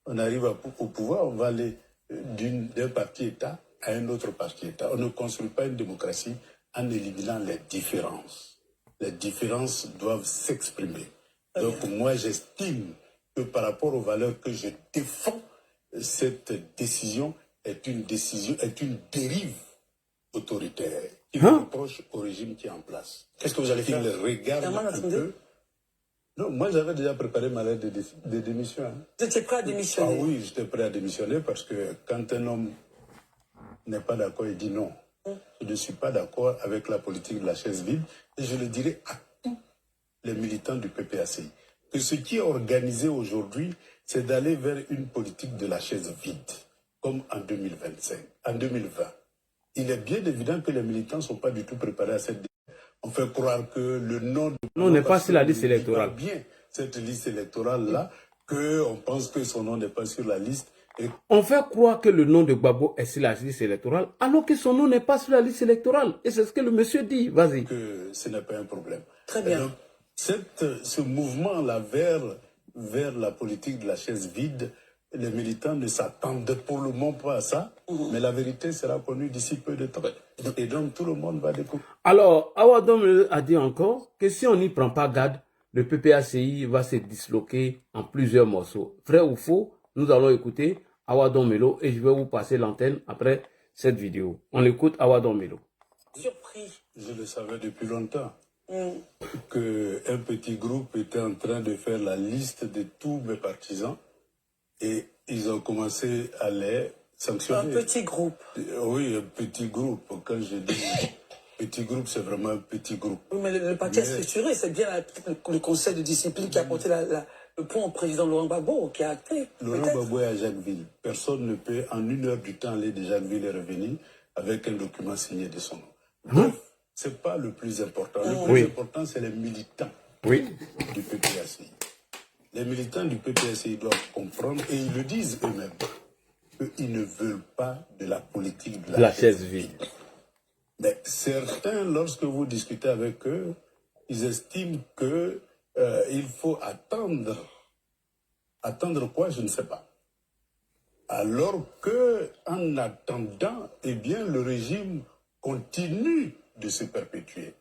on arrive au pouvoir, on va aller d'un parti État à un autre parti État. On ne construit pas une démocratie en éliminant les différences. Les différences doivent s'exprimer. Donc, moi, j'estime que par rapport aux valeurs que je défends, cette décision est une dérive autoritaire qui reproche au régime qui est en place. Qu'est-ce que vous allez faire? Il regarde un peu. Non, moi j'avais déjà préparé ma lettre de démission. Hein. Vous étiez prêt à démissionner? Ah oui, j'étais prêt à démissionner parce que quand un homme n'est pas d'accord, il dit non. Je ne suis pas d'accord avec la politique de la chaise vide et je le dirai à tous les militants du PPACI que ce qui est organisé aujourd'hui, c'est d'aller vers une politique de la chaise vide, comme en 2025, en 2020. Il est bien évident que les militants ne sont pas du tout préparés à cette. On fait croire que le nom. Non, on n'est pas sur la liste électorale. Bien cette liste électorale-là, qu'on pense que son nom n'est pas sur la liste. On fait croire que le nom de Gbagbo est sur la liste électorale, alors que son nom n'est pas sur la liste électorale. Et c'est ce que le monsieur dit. Vas-y. Que ce n'est pas un problème. Très bien. Donc, ce mouvement-là vers la politique de la chaise vide, les militants ne s'attendent pour le moment pas à ça, mais la vérité sera connue d'ici peu de temps. Et donc tout le monde va découvrir. Alors, Awadom a dit encore que si on n'y prend pas garde, le PPACI va se disloquer en plusieurs morceaux. Vrai ou faux? Nous allons écouter Awadom Melo et je vais vous passer l'antenne après cette vidéo. On écoute Awadom Melo. Surpris. Je le savais depuis longtemps qu'un petit groupe était en train de faire la liste de tous mes partisans et ils ont commencé à les sanctionner. Un petit groupe. Oui, un petit groupe. Quand je dis petit groupe, c'est vraiment un petit groupe. Oui, mais le parti est structuré, c'est bien le conseil de discipline qui a porté le point au président Laurent Gbagbo, qui a acté. Laurent Gbagbo est à Jacquesville. Personne ne peut en 1 heure du temps aller de Jacquesville et revenir avec un document signé de son nom. Bref, ce n'est pas le plus important. Le plus important, c'est les militants du PPACI. Les militants du PPACI doivent comprendre, et ils le disent eux-mêmes, qu'ils ne veulent pas de la politique de la chaise vide. Mais certains, lorsque vous discutez avec eux, ils estiment que il faut attendre. Attendre quoi, je ne sais pas. Alors que, en attendant, eh bien, le régime continue de se perpétuer.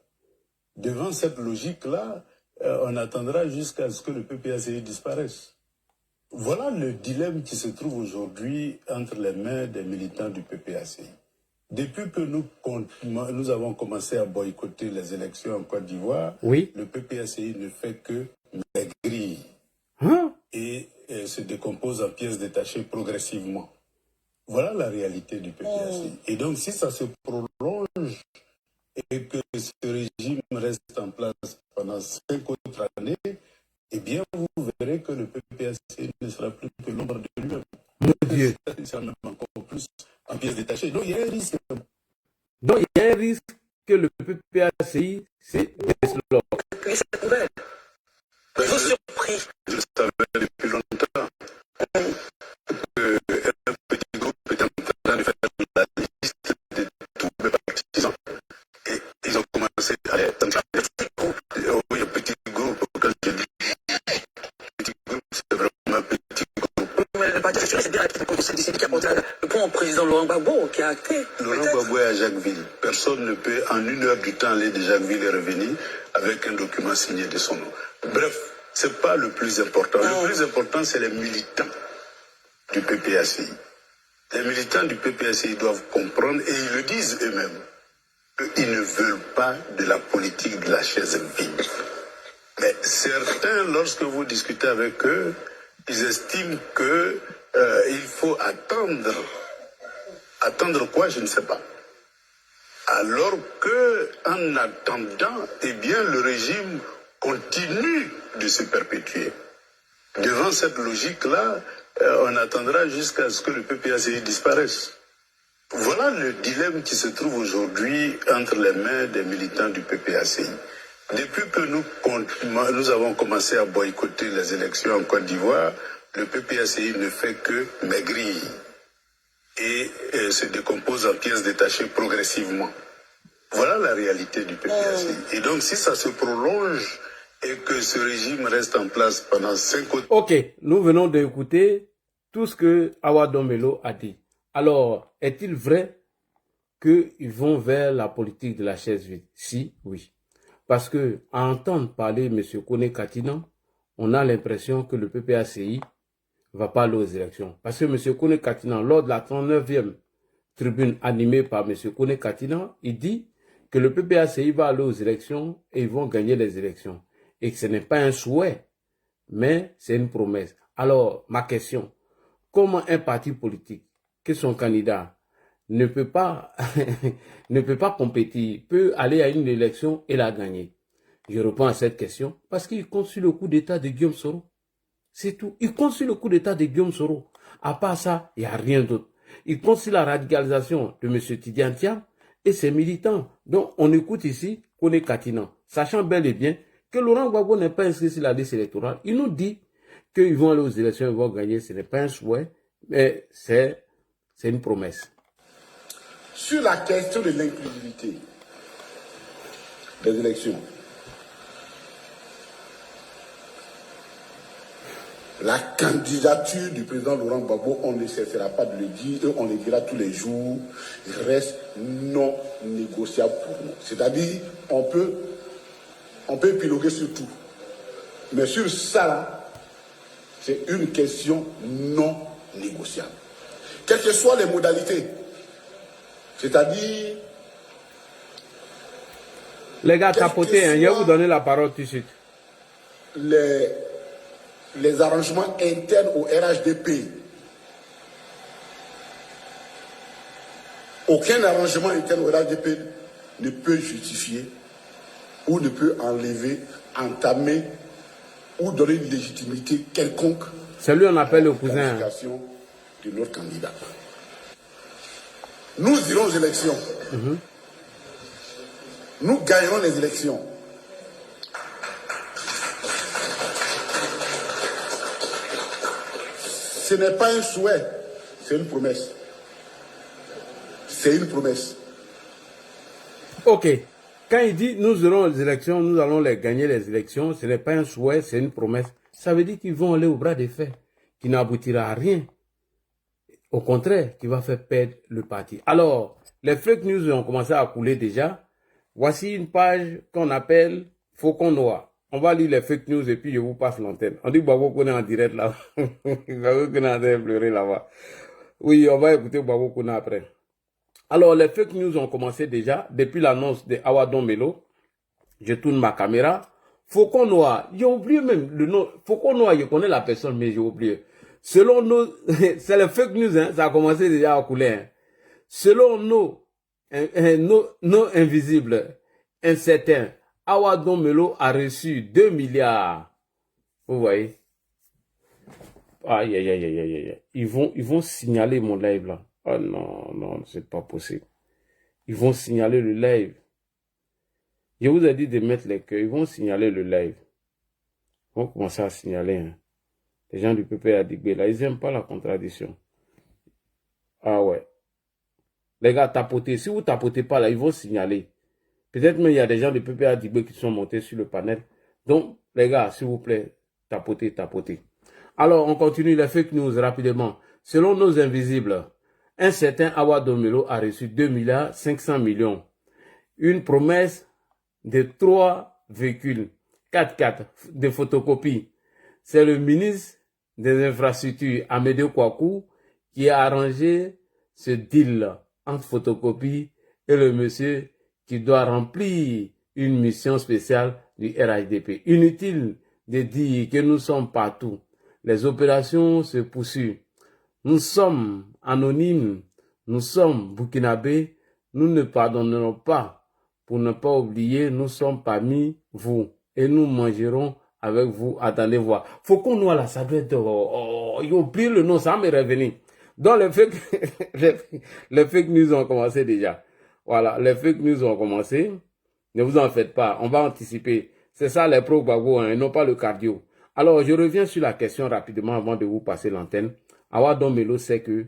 Devant cette logique-là, on attendra jusqu'à ce que le PPACI disparaisse. Voilà le dilemme qui se trouve aujourd'hui entre les mains des militants du PPACI. Depuis que nous avons commencé à boycotter les élections en Côte d'Ivoire, le PPACI ne fait que maigrir et se décompose en pièces détachées progressivement. Voilà la réalité du PPACI. Et donc, si ça se prolonge et que ce régime reste en place pendant 5 autres années, eh bien, vous verrez que le PPACI ne sera plus que l'ombre de lui-même. Mon Dieu. Il sera même encore plus en pièces détachées. Donc, il y a un risque. Donc, il y a un risque que le PPACI se désloque. Vous surpris. Je savais depuis longtemps qu'un petit groupe était en train de faire la liste de tous mes partisans. Et ils ont commencé à les sanctionner. Oui, un petit groupe, quand je dis petit groupe, c'est vraiment un petit groupe. Mais le parti c'est bien le conseil de discipline qui a porté le point au président Laurent Gbagbo, qui a acté. Laurent Gbagbo est à Jacquesville. Personne ne peut en 1 heure du temps aller de Jacquesville et revenir avec un document signé de son nom. Bref, ce n'est pas le plus important. Le plus important, c'est les militants du PPACI. Les militants du PPACI doivent comprendre, et ils le disent eux-mêmes, qu'ils ne veulent pas de la politique de la chaise vide. Mais certains, lorsque vous discutez avec eux, ils estiment qu'il faut attendre. Attendre quoi, je ne sais pas. Alors que, en attendant, eh bien, le régime continue de se perpétuer. Devant cette logique-là, on attendra jusqu'à ce que le PPACI disparaisse. Voilà le dilemme qui se trouve aujourd'hui entre les mains des militants du PPACI. Depuis que nous avons commencé à boycotter les élections en Côte d'Ivoire, le PPACI ne fait que maigrir et se décompose en pièces détachées progressivement. Voilà la réalité du PPACI. Et donc, si ça se prolonge et que ce régime reste en place pendant 5 autres... Ok, nous venons d'écouter tout ce que Awadom Melo a dit. Alors, est-il vrai qu'ils vont vers la politique de la chaise vide? Si, oui. Parce que, à entendre parler M. Kone Katina, on a l'impression que le PPACI va pas aller aux élections. Parce que M. Kone Katina, lors de la 39e tribune animée par M. Kone Katina, il dit que le PPACI va aller aux élections et ils vont gagner les élections. Et que ce n'est pas un souhait, mais c'est une promesse. Alors, ma question, comment un parti politique, que son candidat ne peut pas compétir, peut aller à une élection et la gagner? Je réponds à cette question parce qu'il compte sur le coup d'État de Guillaume Soro. C'est tout. Il compte sur le coup d'État de Guillaume Soro. À part ça, il n'y a rien d'autre. Il compte sur la radicalisation de M. Tidiane Thiam et ses militants. Donc, on écoute ici Kone Katina, sachant bel et bien que Laurent Gbagbo n'est pas inscrit sur la liste électorale. Il nous dit qu'ils vont aller aux élections, ils vont gagner. Ce n'est pas un souhait, mais c'est une promesse. Sur la question de l'inclusivité des élections, la candidature du président Laurent Gbagbo, on ne cessera pas de le dire et on le dira tous les jours, reste non négociable pour nous. C'est-à-dire, on peut épiloguer sur tout. Mais sur ça, là, c'est une question non négociable. Quelles que soient les modalités, c'est-à-dire... Les gars, tapotez, je vais vous donner la parole tout de suite. Les arrangements internes au RHDP. Aucun arrangement interne au RHDP ne peut justifier ou ne peut enlever, entamer ou donner une légitimité quelconque. C'est lui on appelle le cousin. De notre candidat. Nous irons aux élections. Nous gagnerons les élections. Ce n'est pas un souhait, c'est une promesse. C'est une promesse. Ok. Quand il dit nous aurons les élections, nous allons les gagner les élections, ce n'est pas un souhait, c'est une promesse. Ça veut dire qu'ils vont aller au bras des faits, qui n'aboutira à rien. Au contraire, qui va faire perdre le parti. Alors, les fake news ont commencé à couler déjà. Voici une page qu'on appelle Faucon Noir. On va lire les fake news et puis je vous passe l'antenne. On dit Gbagbo Kone en direct là. Gbagbo Kone en train de pleurer là-bas. Oui, on va écouter Gbagbo Kone après. Alors, les fake news ont commencé déjà depuis l'annonce de Awadon Melo. Je tourne ma caméra. Faucon Noir. J'ai oublié même le nom. Faucon Noir, je connais la personne, mais j'ai oublié. Selon nos... c'est les fake news, hein, ça a commencé déjà à couler. Hein. Selon nos invisibles, un certain Awadon Melo a reçu 2 milliards. Vous voyez? Aïe, aïe, aïe, aïe, aïe. Ils vont signaler mon live là. Oh non, non, c'est pas possible. Ils vont signaler le live. Je vous ai dit de mettre les cœurs. Ils vont signaler le live. Ils vont commencer à signaler. Hein. Les gens du PPA Digbe là, ils n'aiment pas la contradiction. Ah ouais. Les gars, tapotez. Si vous tapotez pas là, ils vont signaler. Peut-être même il y a des gens du PPA Digbe qui sont montés sur le panel. Donc, les gars, s'il vous plaît, tapotez, tapotez. Alors, on continue les fake news rapidement. Selon nos invisibles, un certain Awadon Melo a reçu 2,5 milliards. Une promesse de 3 véhicules 4x4 de photocopie. C'est le ministre des Infrastructures, Amédée Kouakou, qui a arrangé ce deal entre photocopie et le monsieur qui doit remplir une mission spéciale du RHDP. Inutile de dire que nous sommes partout. Les opérations se poursuivent. Nous sommes anonymes, nous sommes burkinabés, nous ne pardonnerons pas. Pour ne pas oublier, nous sommes parmi vous et nous mangerons avec vous. Attendez voir. Faut qu'on nous là, ça doit être... il oublie le nom, ça m'est revenu. Donc les fake news ont commencé déjà. Voilà, les fake news ont commencé. Ne vous en faites pas, on va anticiper. C'est ça les pro-Gbagbo, hein, et non pas le cardio. Alors, je reviens sur la question rapidement avant de vous passer l'antenne. Awadon Melo sait que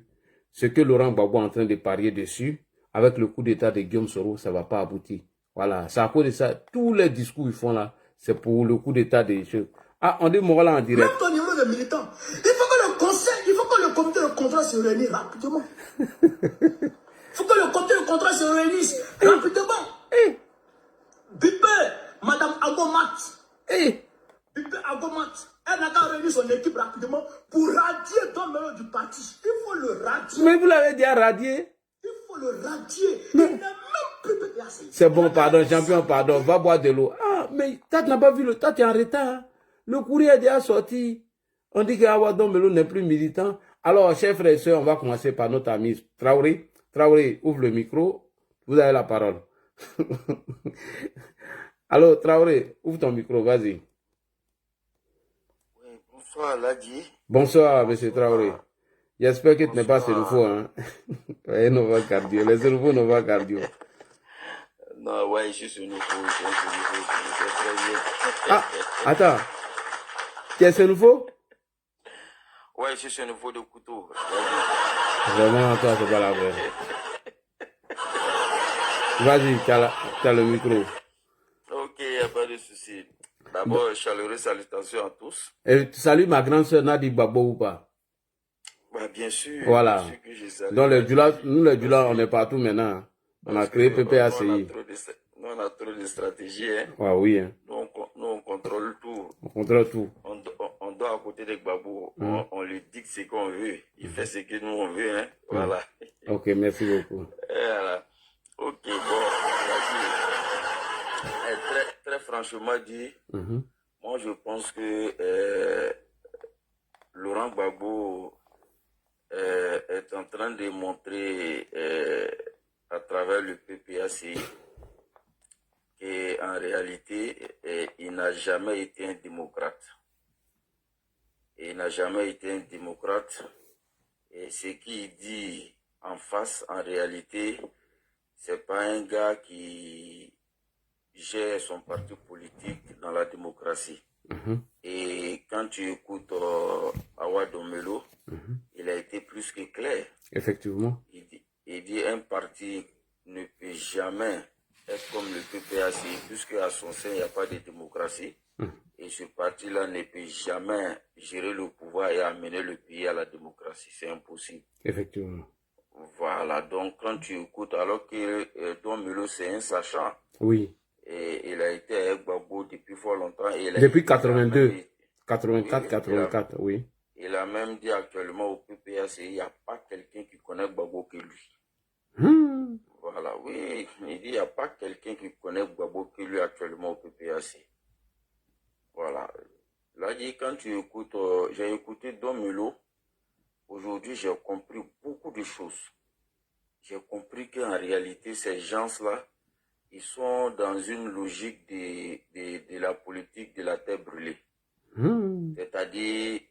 ce que Laurent Gbagbo est en train de parier dessus, avec le coup d'état de Guillaume Soro, ça ne va pas aboutir. Voilà, c'est à cause de ça. Tous les discours qu'ils font là, c'est pour le coup d'état des choses. Ah, on dit Morala en direct. Même au niveau des militants, il faut que le conseil, il faut que le comité de contrat se réunisse rapidement. Il faut que le comité de contrat se réunisse rapidement. Bipé, Madame Agomat. Bipé Agomat. Elle n'a qu'à réunir son équipe rapidement pour radier Don Melo du parti. Il faut le radier. Mais vous l'avez déjà radié. Il le radier. Il n'a même plus PPACI. C'est bon, pardon, champion, pardon. Va boire de l'eau. Ah, mais toi, tu n'as pas vu le... Toi, tu es en retard. Hein? Le courrier est déjà sorti. On dit que Awadon Melo n'est plus militant. Alors, chers frères et sœurs, on va commencer par notre ami Traoré. Traoré, ouvre le micro. Vous avez la parole. Alors, Traoré, ouvre ton micro, vas-y. Oui, bonsoir, Ladi. Bonsoir, monsieur Traoré. J'espère que tu n'es pas Sénoufo, hein. Ouais, Nova Cardio. Les Sénoufo, Nova Cardio. Non, ouais, je suis Sénoufo. Ah, attends. Tu es Sénoufo? Ouais, je suis Sénoufo de couteau. Vraiment, toi, c'est pas la vraie. Vas-y, tu as le micro. Ok, il n'y a pas de souci. D'abord, chaleureuses salutations à tous. Et tu salues ma grande soeur Nadi Babo ou pas? Bah, bien sûr. Voilà. Bien sûr que je salue. Donc, nous, les Djula, on est partout maintenant. On a créé PPACI. Nous, on a trop de stratégies. Hein. Ouais, oui. Hein. Nous, on contrôle tout. On contrôle tout. On doit à côté de Gbagbo. On lui dit ce qu'on veut. Il fait ce que nous, on veut. Hein. Voilà. Ok, merci beaucoup. Voilà. Ok, bon. Très franchement dit, moi, je pense que Laurent Gbagbo est en train de montrer à travers le PPACI qu'en réalité, il n'a jamais été un démocrate. Il n'a jamais été un démocrate. Et ce qu'il dit en face, en réalité, c'est pas un gars qui gère son parti politique dans la démocratie. Et quand tu écoutes Awadon Melo, il a été plus que clair. Effectivement. Il dit un parti ne peut jamais être comme le PPACI, puisque à son sein, il n'y a pas de démocratie. Et ce parti-là ne peut jamais gérer le pouvoir et amener le pays à la démocratie. C'est impossible. Effectivement. Voilà, donc quand tu écoutes, alors que Don Melo, c'est un sachant. Oui. Et il a été avec Gbagbo depuis fort longtemps. Et depuis 82, 84, 84, oui. Il a même dit actuellement au PPACI, il n'y a pas quelqu'un qui connaît Gbagbo que lui. Voilà, oui. Il dit, il n'y a pas quelqu'un qui connaît Gbagbo que lui actuellement au PPACI. Voilà. Là, dit, quand tu écoutes, j'ai écouté Don Melo. Aujourd'hui, j'ai compris beaucoup de choses. J'ai compris qu'en réalité, ces gens-là, ils sont dans une logique de la politique de la terre brûlée. C'est-à-dire,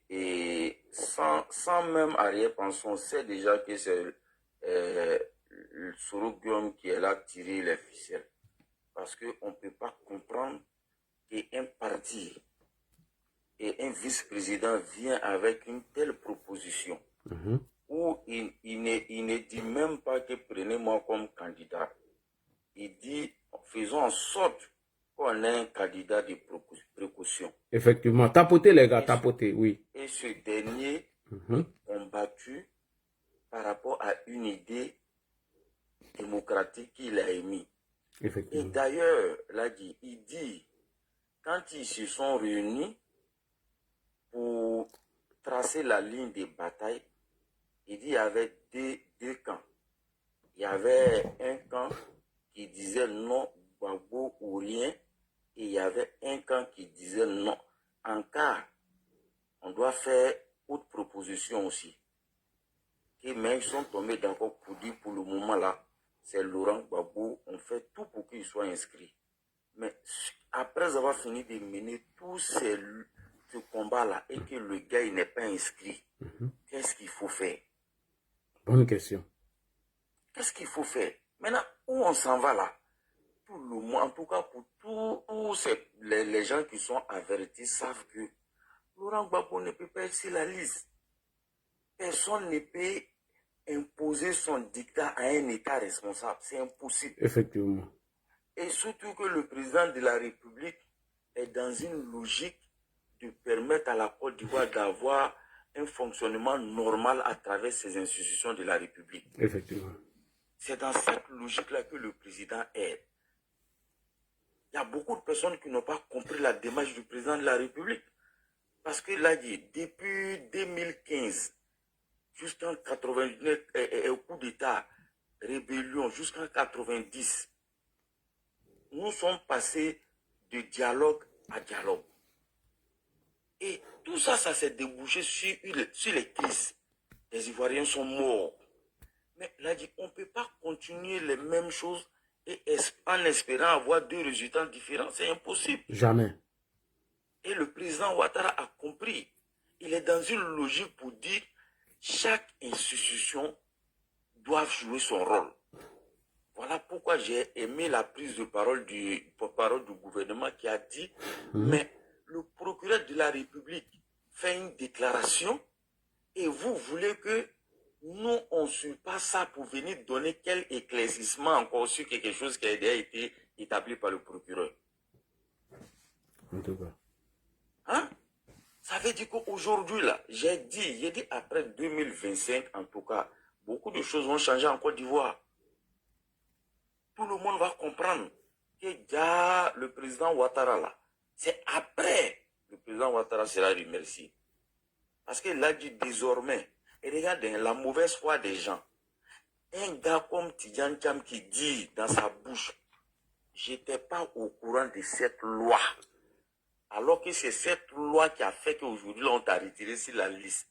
sans même arrière-pensée, on sait déjà que c'est Soro Guillaume qui est là tirer les ficelles. Parce qu'on ne peut pas comprendre qu'un parti et un vice-président vient avec une telle proposition où il ne dit même pas que prenez-moi comme candidat. Il dit, faisons en sorte qu'on ait un candidat de précaution. Effectivement. Tapotez les gars, tapotez, oui. Et ce dernier est combattu par rapport à une idée démocratique qu'il a émise. Et d'ailleurs, là, il dit, quand ils se sont réunis pour tracer la ligne de bataille, il dit qu'il y avait deux camps. Il y avait un camp qui disait non, Gbagbo ou rien, et il y avait un camp qui disait non. En cas, on doit faire autre proposition aussi. Et mais ils sont tombés d'accord pour dire pour le moment là, c'est Laurent Gbagbo, on fait tout pour qu'il soit inscrit. Mais après avoir fini de mener tous ce combat-là et que le gars il n'est pas inscrit, qu'est-ce qu'il faut faire? Bonne question. Qu'est-ce qu'il faut faire? Maintenant, où on s'en va là? Tout le monde, en tout cas pour tous les gens qui sont avertis savent que Laurent Gbagbo ne peut pas être sur la liste. Personne ne peut imposer son dictat à un État responsable. C'est impossible. Effectivement. Et surtout que le président de la République est dans une logique de permettre à la Côte d'Ivoire d'avoir un fonctionnement normal à travers ces institutions de la République. Effectivement. C'est dans cette logique-là que le président est. Il y a beaucoup de personnes qui n'ont pas compris la démarche du président de la République. Parce que là, depuis 2015, jusqu'en 89, au coup d'État, rébellion jusqu'en 90, nous sommes passés de dialogue à dialogue. Et tout ça, ça s'est débouché sur les crises. Les Ivoiriens sont morts. Mais là, on ne peut pas continuer les mêmes choses et en espérant avoir deux résultats différents. C'est impossible. Jamais. Et le président Ouattara a compris. Il est dans une logique pour dire chaque institution doit jouer son rôle. Voilà pourquoi j'ai aimé la prise de parole du porte-parole du gouvernement qui a dit mais le procureur de la République fait une déclaration et vous voulez que nous, on ne suit pas ça pour venir donner quel éclaircissement encore sur quelque chose qui a déjà été établi par le procureur. En tout cas. Hein? Ça veut dire qu'aujourd'hui, là, j'ai dit après 2025, en tout cas, beaucoup de choses vont changer en Côte d'Ivoire. Tout le monde va comprendre que déjà le président Ouattara, là, c'est après le président Ouattara sera remercié. Parce qu'il a dit désormais, et regardez la mauvaise foi des gens. Un gars comme Tidjane Thiam qui dit dans sa bouche, j'étais pas au courant de cette loi. Alors que c'est cette loi qui a fait qu'aujourd'hui, on t'a retiré sur la liste.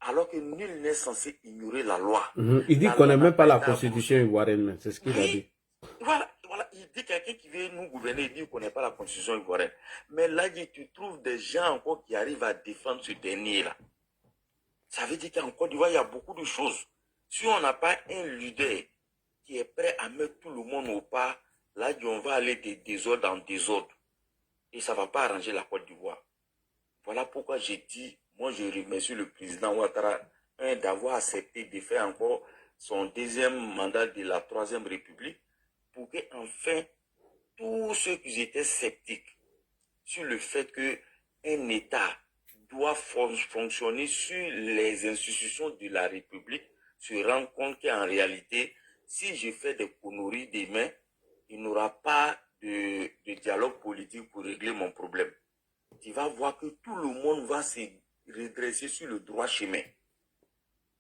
Alors que nul n'est censé ignorer la loi. Il dit qu'on n'est même pas la constitution ivoirienne, c'est ce qu'il a dit. Voilà, il dit quelqu'un qui veut nous gouverner, il dit qu'on n'est pas la constitution ivoirienne. Mais là, tu trouves des gens encore qui arrivent à défendre ce dernier-là. Ça veut dire qu'en Côte d'Ivoire, il y a beaucoup de choses. Si on n'a pas un leader qui est prêt à mettre tout le monde au pas, là, on va aller de désordre en désordre. Et ça ne va pas arranger la Côte d'Ivoire. Voilà pourquoi j'ai dit, moi je remercie le président Ouattara d'avoir accepté de faire encore son deuxième mandat de la Troisième République pour que enfin tous ceux qui étaient sceptiques sur le fait qu'un État doit fonctionner sur les institutions de la République se rendent compte qu'en réalité, si je fais des conneries demain, il n'y aura pas de dialogue politique pour régler mon problème. Tu vas voir que tout le monde va se redresser sur le droit chemin.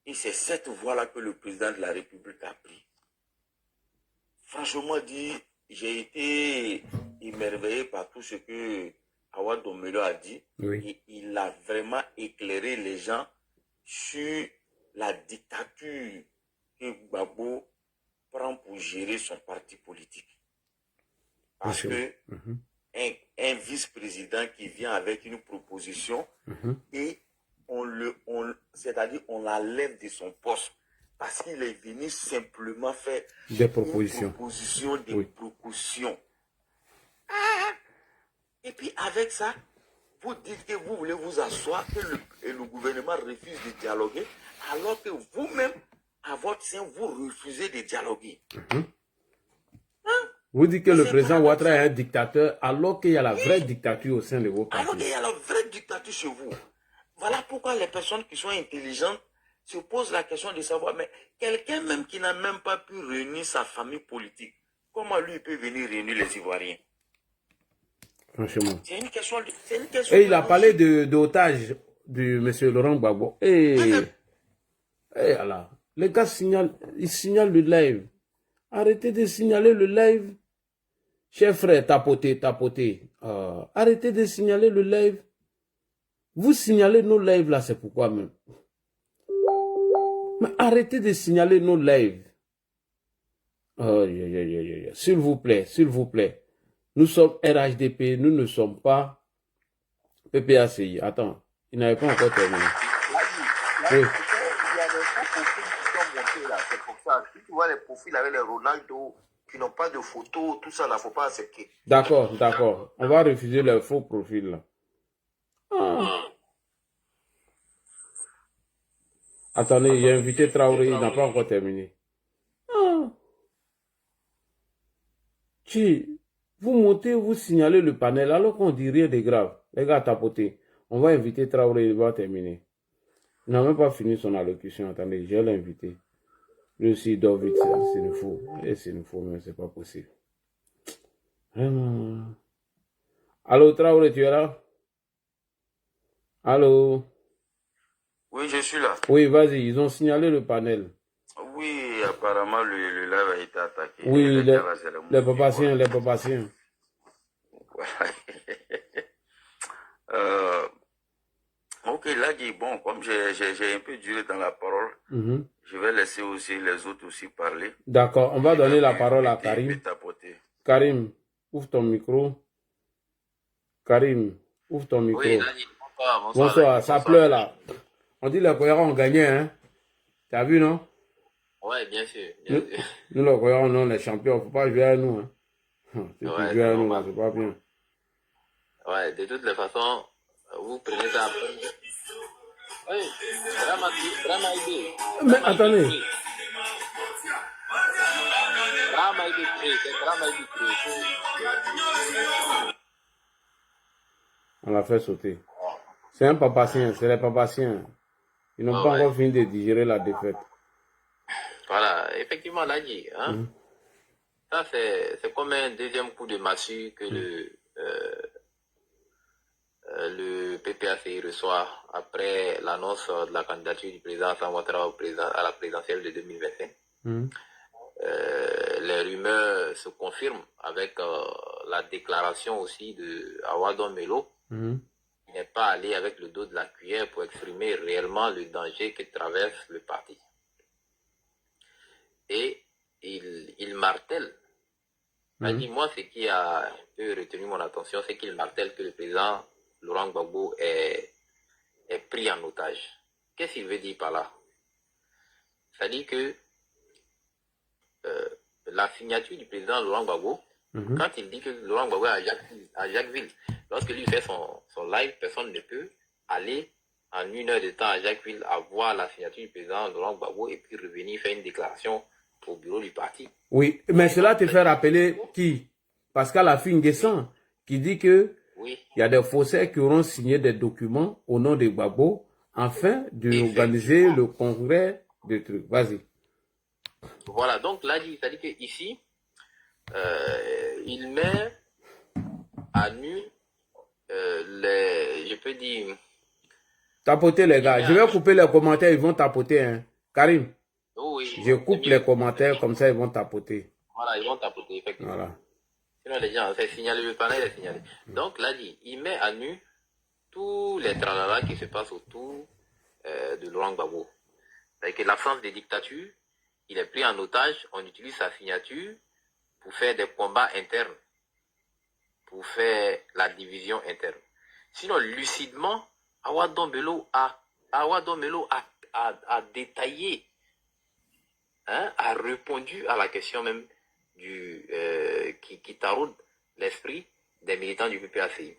Et c'est cette voie-là que le président de la République a pris. Franchement dit, j'ai été émerveillé par tout ce que Awa Domelo a dit. Oui. Et il a vraiment éclairé les gens sur la dictature que Gbagbo prend pour gérer son parti politique. Parce que un vice-président qui vient avec une proposition et c'est-à-dire on l'enlève de son poste parce qu'il est venu simplement faire des propositions. Des propositions. Et puis avec ça, vous dites que vous voulez vous asseoir, que le gouvernement refuse de dialoguer, alors que vous-même, à votre sein, vous refusez de dialoguer. Vous dites que le président Ouattara est un dictateur, alors qu'il y a la vraie dictature au sein de vos partis. Alors qu'il y a la vraie dictature chez vous. Voilà pourquoi les personnes qui sont intelligentes se posent la question de savoir, mais quelqu'un même qui n'a même pas pu réunir sa famille politique, comment lui peut venir réunir les Ivoiriens? Franchement. C'est une question. Et il a parlé d'otage du monsieur Laurent Gbagbo. Alors, les gars ils signalent le live. Arrêtez de signaler le live. Chers frères, tapotez. Arrêtez de signaler le live. Vous signalez nos lives là, c'est pourquoi même. Mais arrêtez de signaler nos lives. S'il vous plaît. Nous sommes RHDP, nous ne sommes pas PPACI. Attends, il n'avait pas encore terminé. Il y avait pas profils qui sont montés là, c'est pour ça. Si tu vois les profils avec les Ronaldo qui n'ont pas de photos, tout ça, il ne faut pas accepter. D'accord. On va refuser les faux profils là. Attendez, j'ai invité Traoré, il n'a pas encore terminé. Vous montez, vous signalez le panel alors qu'on dit rien de grave. Les gars, tapotez. On va inviter Traoré, il va terminer. Il n'a même pas fini son allocution. Attendez, je l'ai invité. Lui aussi, il dort vite, c'est une faux. C'est une faux, mais c'est pas possible. Vraiment. Allô, Traoré, tu es là? Allô? Oui, je suis là. Oui, vas-y, ils ont signalé le panel. Oui, apparemment, le live a été attaqué. Oui, les papaciens. Voilà. Ok, là, bon, comme j'ai un peu duré dans la parole, je vais laisser aussi les autres aussi parler. D'accord, on va donner la parole à Karim. Karim, ouvre ton micro. Karim, ouvre ton micro. Oui, Ladi, bonsoir, ça pleure là. On dit les Koyara ont gagné, hein. Tu as vu, non? Oui, bien sûr. Nous, les Koyara, on est les champions. Il ne faut pas jouer à nous. Hein. Si tu joues à nous, c'est pas bien. Ouais, de toutes les façons, vous prenez ça après. Oui, vraiment idée. Mais attendez. Vraiment idée, c'est vraiment idée. On l'a fait sauter. C'est un papacien, c'est les papaciens. Ils n'ont pas encore fini de digérer la défaite. Voilà, effectivement, là, dit, hein. Ça, c'est comme un deuxième coup de massue que le PPACI reçoit après l'annonce de la candidature du président Alassane Ouattara à la présidentielle de 2025. Les rumeurs se confirment avec la déclaration aussi de Awadon Melo, qui n'est pas allé avec le dos de la cuillère pour exprimer réellement le danger que traverse le parti. Et il martèle. Moi, ce qui a un peu retenu mon attention, c'est qu'il martèle que le président Laurent Gbagbo est pris en otage. Qu'est-ce qu'il veut dire par là? Ça dit que la signature du président Laurent Gbagbo, quand il dit que Laurent Gbagbo est à Jacquesville, lorsque lui fait son live, personne ne peut aller en 1 heure de temps à Jacquesville à voir la signature du président Laurent Gbagbo et puis revenir faire une déclaration au bureau du parti. Oui, mais cela te fait rappeler qui? Pascal Affi-N'Guessan, qui dit que il y a des faussaires qui auront signé des documents au nom de Gbagbo afin d'organiser le congrès de trucs. Vas-y. Voilà, donc là, ça dit qu'ici, il met à nu je peux dire... Tapoter les gars, je vais couper les commentaires, ils vont tapoter. Hein. Karim, oui, je coupe les commentaires, comme ça ils vont tapoter. Voilà, ils vont tapoter, effectivement. Voilà. Sinon, les gens, c'est signalé, le panel est signalé. Donc là, il met à nu tous les tralala qui se passent autour de Laurent Gbagbo. C'est-à-dire que l'absence de dictature, il est pris en otage, on utilise sa signature pour faire des combats internes, pour faire la division interne. Sinon, lucidement, Awadon Melo a détaillé, hein, a répondu à la question même qui taraude l'esprit des militants du PPACI.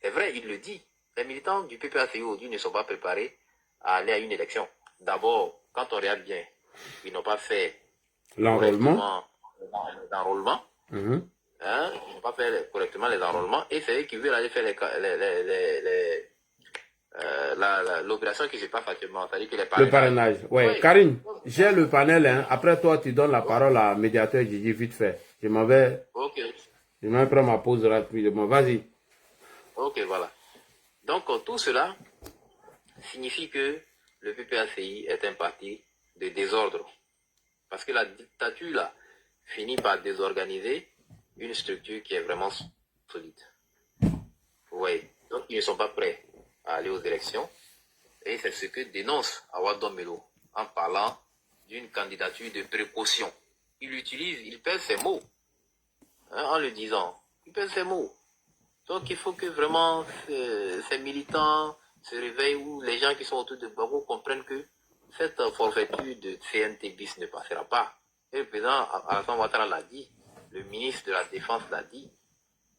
C'est vrai, il le dit. Les militants du PPACI aujourd'hui ne sont pas préparés à aller à une élection. D'abord, quand on regarde bien, ils n'ont pas fait l'enrôlement. Hein, ils n'ont pas fait correctement les enrôlements et c'est eux qui veulent aller faire l'opération qui se passe actuellement. C'est-à-dire que le parrainage. Ouais. Karim, j'ai le panel. Hein. Après toi, tu donnes la parole à médiateur Gigi vite fait. Je m'en vais. Ok. Je m'en vais prendre ma pause rapidement. Vas-y. Ok, voilà. Donc, tout cela signifie que le PPACI est un parti de désordre. Parce que la dictature, là, finit par désorganiser une structure qui est vraiment solide. Oui. Donc, ils ne sont pas prêts à aller aux élections. Et c'est ce que dénonce Awadon Melo en parlant d'une candidature de précaution. Il pèse ses mots. Hein, en le disant. Il pèse ses mots. Donc, il faut que vraiment ces militants se réveillent ou les gens qui sont autour de Gbagbo comprennent que cette forfaiture de CNT bis ne passera pas. Et le président Alassane Ouattara l'a dit, le ministre de la Défense l'a dit,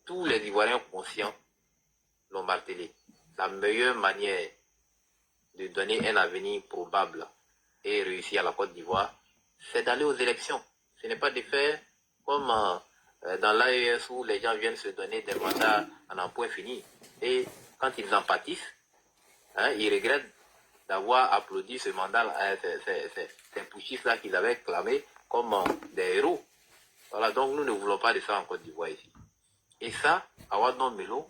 tous les Ivoiriens conscients l'ont martelé. La meilleure manière de donner un avenir probable et réussi à la Côte d'Ivoire, c'est d'aller aux élections. Ce n'est pas de faire comme dans l'AES où les gens viennent se donner des mandats en un point fini. Et quand ils en pâtissent, hein, ils regrettent d'avoir applaudi ce mandat, ces putschistes-là qu'ils avaient clamé comme des héros. Voilà, donc nous ne voulons pas de ça en Côte d'Ivoire ici. Et ça, Awadon Melo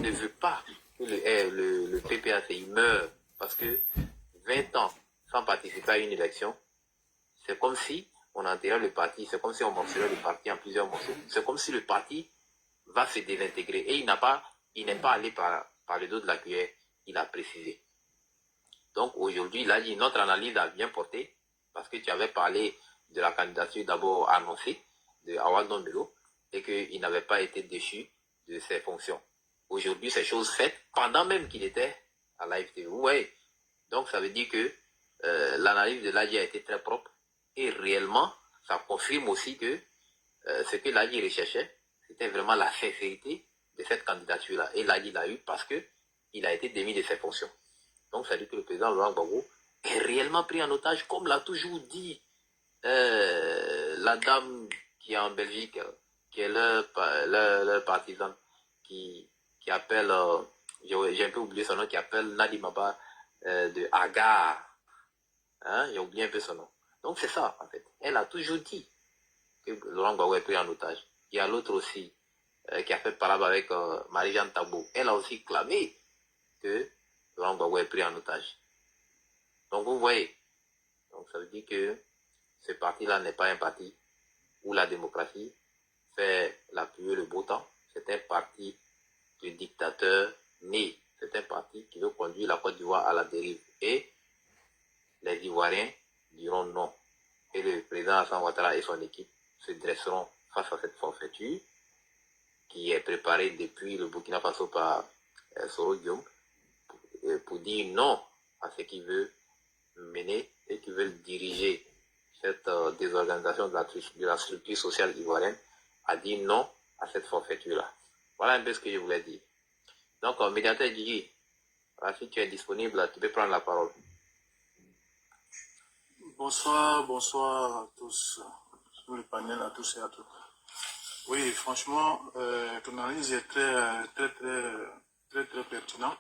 ne veut pas que le PPACI meure parce que 20 ans sans participer à une élection, c'est comme si on enterrait le parti, c'est comme si on morcelait le parti en plusieurs morceaux. C'est comme si le parti va se désintégrer. Et il n'est pas allé par le dos de la cuillère, il a précisé. Donc aujourd'hui, là, notre analyse a bien porté, parce que tu avais parlé de la candidature d'abord annoncée de Awa Ndombelo, et qu'il n'avait pas été déchu de ses fonctions. Aujourd'hui, c'est chose faite, pendant même qu'il était à l'AFTV. Vous voyez. Donc ça veut dire que l'analyse de l'ADI a été très propre, et réellement, ça confirme aussi que ce que l'ADI recherchait, c'était vraiment la sincérité de cette candidature-là. Et l'ADI l'a eu parce qu'il a été démis de ses fonctions. Donc ça veut dire que le président Laurent Gbagbo est réellement pris en otage, comme l'a toujours dit la dame qui est en Belgique, qui est leur partisane, qui appelle, j'ai un peu oublié son nom, qui appelle Nadimaba de Agar. Hein, j'ai oublié un peu son nom. Donc c'est ça, en fait. Elle a toujours dit que Laurent Gbagbo est pris en otage. Il y a l'autre aussi, qui a fait parole avec Marie-Jeanne Tabo. Elle a aussi clamé que Laurent Gbagbo est pris en otage. Donc vous voyez, donc ça veut dire que ce parti-là n'est pas un parti où la démocratie fait la pluie et le beau temps. C'est un parti de dictateurs nés. C'est un parti qui veut conduire la Côte d'Ivoire à la dérive. Et les Ivoiriens diront non. Et le président Hassan Ouattara et son équipe se dresseront face à cette forfaiture qui est préparée depuis le Burkina Faso par Soro Guillaume pour dire non à ce qu'il veut mener et qui veulent diriger cette désorganisation de la structure sociale ivoirienne, a dit non à cette forfaiture-là. Voilà un peu ce que je voulais dire. Donc, médiateur Gigi, si tu es disponible, tu peux prendre la parole. Bonsoir à tous, sur le panel, à tous et à toutes. Oui, franchement, ton analyse est très pertinente.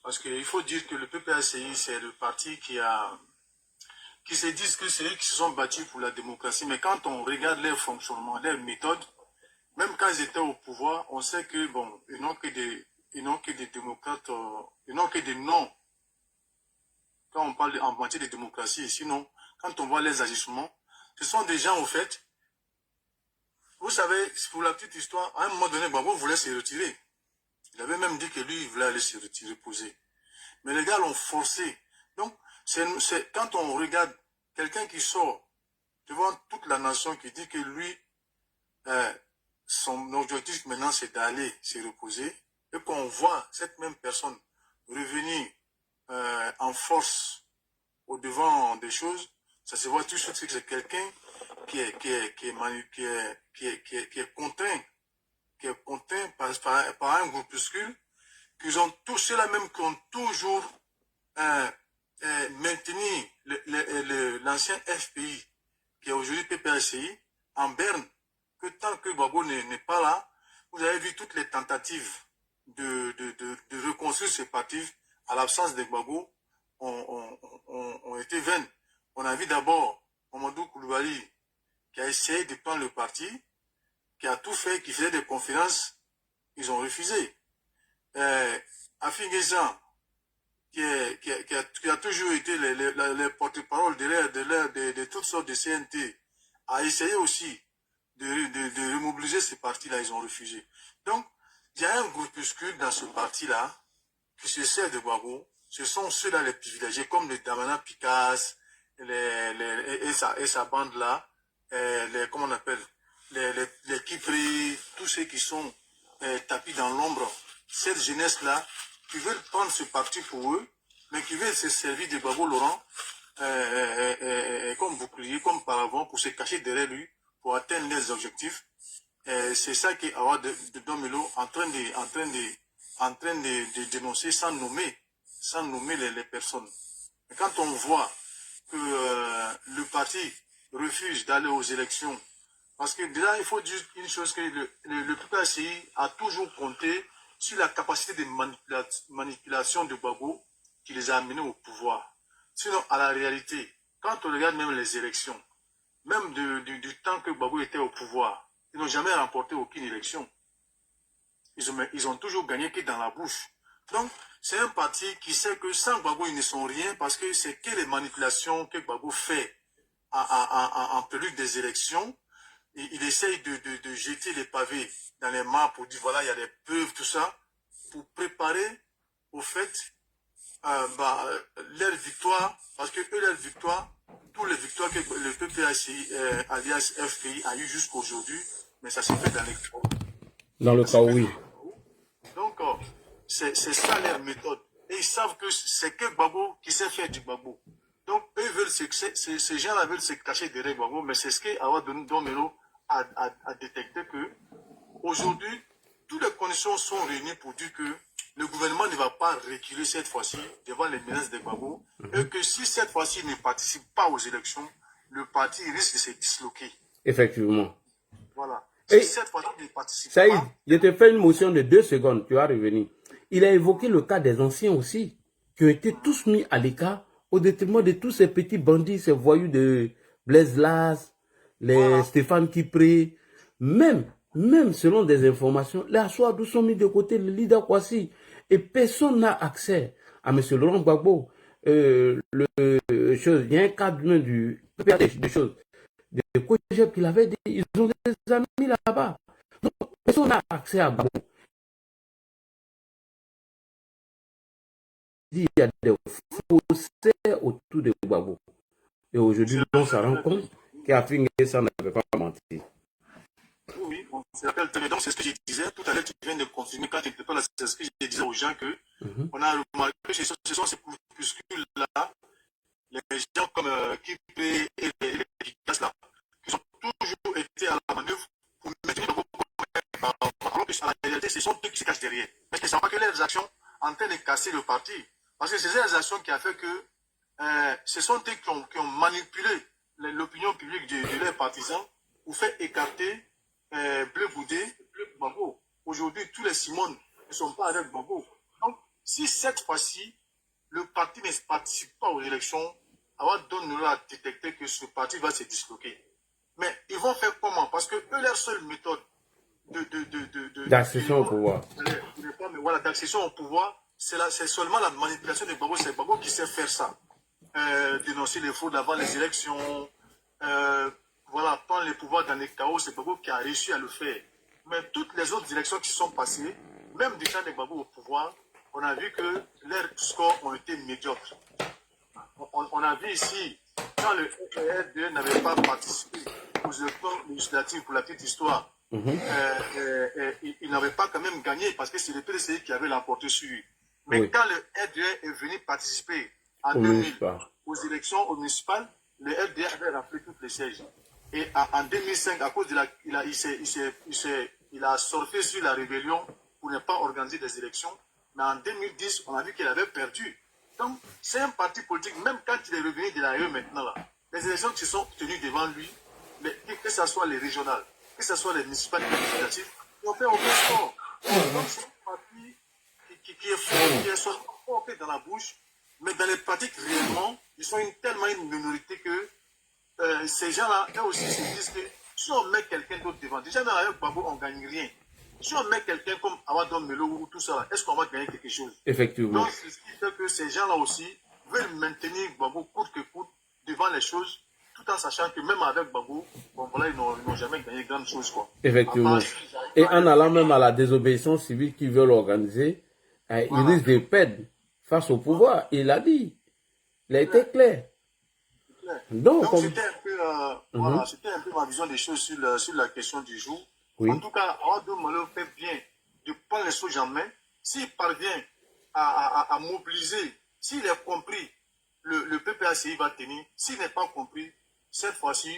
Parce qu'il faut dire que le PPACI, c'est le parti qui se disent que c'est eux qui se sont battus pour la démocratie. Mais quand on regarde leur fonctionnement, leur méthode, même quand ils étaient au pouvoir, on sait que, bon, ils n'ont que des démocrates, ils n'ont que des noms. Quand on parle en matière de démocratie, sinon, quand on voit les agissements, ce sont des gens, au fait, vous savez, pour la petite histoire, à un moment donné, Gbagbo voulait se retirer. Il avait même dit que lui, il voulait aller se retirer, poser. Mais les gars l'ont forcé. Donc, quand on regarde quelqu'un qui sort devant toute la nation qui dit que lui, son objectif maintenant, c'est d'aller se reposer, et qu'on voit cette même personne revenir en force au devant des choses, ça se voit tout de suite que c'est quelqu'un qui est contraint par un groupuscule, qu'ils ont tous, ceux-là même qui ont toujours maintenu l'ancien FPI, qui est aujourd'hui PPACI, en berne, que tant que Gbagbo n'est pas là, vous avez vu toutes les tentatives de reconstruire ce parti à l'absence de Gbagbo ont été vaines. On a vu d'abord Mamadou Koulibaly qui a essayé de prendre le parti, qui a tout fait, qui faisait des conférences, ils ont refusé. Afi Guezan, qui a toujours été les porte-parole de toutes sortes de CNT, a essayé aussi de remobiliser ces partis-là, ils ont refusé. Donc, il y a un groupuscule dans ce parti-là qui se sert de Gbagbo. Ce sont ceux-là les privilégiés, comme les Damana Picasse et sa bande-là, comment on appelle, les Kipri, tous ceux qui sont tapis dans l'ombre. Cette jeunesse-là, qui veulent prendre ce parti pour eux, mais qui veulent se servir de Gbagbo Laurent comme bouclier, comme paravent, pour se cacher derrière lui, pour atteindre leurs objectifs. C'est ça qu'est Awa Ndombelo en train de dénoncer sans nommer les personnes. Et quand on voit que le parti refuse d'aller aux élections, parce que déjà il faut dire une chose, que le PPACI a toujours compté sur la capacité de manipulation de Gbagbo qui les a amenés au pouvoir. Sinon, à la réalité, quand on regarde même les élections, même du temps que Gbagbo était au pouvoir, ils n'ont jamais remporté aucune élection. Ils ont toujours gagné que dans la bouche. Donc, c'est un parti qui sait que sans Gbagbo, ils ne sont rien, parce que c'est que les manipulations que Gbagbo fait en prélude des élections, il essaye de jeter les pavés dans les mains pour dire voilà, il y a des preuves, tout ça, pour préparer au fait leur victoire, parce que eux, leur victoire, toutes les victoires que le PPACI, alias FPI, a eu jusqu'aujourd'hui, mais ça s'est fait dans les chaos. Dans le chaos, oui. Donc, c'est ça leur méthode. Et ils savent que c'est que Gbagbo qui sait faire du Gbagbo. Donc, eux veulent ces gens-là veulent se cacher derrière Gbagbo, mais c'est ce qu'Awa Domelo a détecté que aujourd'hui, toutes les conditions sont réunies pour dire que le gouvernement ne va pas reculer cette fois-ci devant les menaces de Gbagbo, et que si cette fois-ci il ne participe pas aux élections, le parti risque de se disloquer. Effectivement. Voilà. Et Si cette fois-ci il ne participe Saïd, pas... je te fais une motion de 2 secondes, tu vas revenir. Il a évoqué le cas des anciens aussi, qui ont été tous mis à l'écart au détriment de tous ces petits bandits, ces voyous de Blaise Las, les Stéphane Kipré, même selon des informations, les Assoadou sont mis de côté, le leader Kwasi, et personne n'a accès à M. Laurent Gbagbo. Il y a un cadre du PPAD de choses, de Kojeb qu'il avait dit, ils ont des amis là-bas. Donc, personne n'a accès à Gbagbo. Il y a des fossés autour de Gbagbo. Et aujourd'hui, on se rend compte qu'Afin ça n'avait pas menti. Oui, on se rappelle très bien. Donc, c'est ce que je disais tout à l'heure. Tu viens de confirmer quand tu étais pas là. C'est ce que je disais aux gens que on a remarqué que ce sont ces groupuscules-là, les gens comme Kipré et les Kikas-là, qui ont toujours été à la manœuvre pour mettre le groupe alors que en réalité, ce sont eux qui se cachent derrière. Parce qu'ils ne savent pas que leurs actions en train de casser le parti. Parce que c'est ces actions qui ont fait que ce sont eux qui ont manipulé l'opinion publique de leurs partisans pour faire écarter Bleu Boudé, Bleu Gbagbo. Aujourd'hui, tous les Simone ne sont pas avec Gbagbo. Donc, si cette fois-ci, le parti ne participe pas aux élections, Awa Domelo a détecté que ce parti va se disloquer. Mais ils vont faire comment? Parce que eux, leur seule méthode d'accession au pouvoir. Voilà, d'accession au pouvoir, c'est seulement la manipulation de Gbagbo. C'est Gbagbo qui sait faire ça. Dénoncer les fraudes avant les élections, voilà, prendre les pouvoirs dans les chaos, c'est Gbagbo qui a réussi à le faire. Mais toutes les autres élections qui sont passées, même du temps de Gbagbo au pouvoir, on a vu que leurs scores ont été médiocres. On a vu ici, quand le RDE n'avait pas participé aux élections législatives, pour la petite histoire, il n'avait pas quand même gagné parce que c'est le PDCI qui avait l'emporté sur lui. Mais quand le RDE est venu participer en 2000 aux élections municipales, le RDE avait rempli tous les sièges. Et en 2005, à cause de il a surfé sur la rébellion pour ne pas organiser des élections. Mais en 2010, on a vu qu'il avait perdu. Donc, c'est un parti politique, même quand il est revenu de l'AE maintenant, là, les élections qui sont tenues devant lui, que ce soit les régionales, que ce soit les municipales et les législatives, ils ont fait aucun score. Donc, c'est un parti qui est fort, qui est fort dans la bouche, mais dans les pratiques, réellement, ils sont tellement une minorité que ces gens-là, eux aussi, se disent que si on met quelqu'un d'autre devant, déjà dans la Gbagbo, on ne gagne rien. Si on met quelqu'un comme Awa Domelo ou tout ça, est-ce qu'on va gagner quelque chose? Effectivement. Donc, c'est ce qui fait que ces gens-là aussi veulent maintenir Gbagbo coûte que coûte devant les choses, tout en sachant que même avec Gbagbo, bon, voilà, ils n'ont jamais gagné grande chose, quoi. Effectivement. Et en allant même à la désobéissance civile qu'ils veulent organiser, ils risquent de perdre face au pouvoir. Il a dit. Il a été clair. Donc c'était un peu, voilà, c'était un peu ma vision des choses sur la question du jour. Oui. En tout cas, Awa Domelo fait bien de prendre les choses en main. S'il parvient à mobiliser, s'il a compris, le PPACI va tenir. S'il n'est pas compris, cette fois-ci,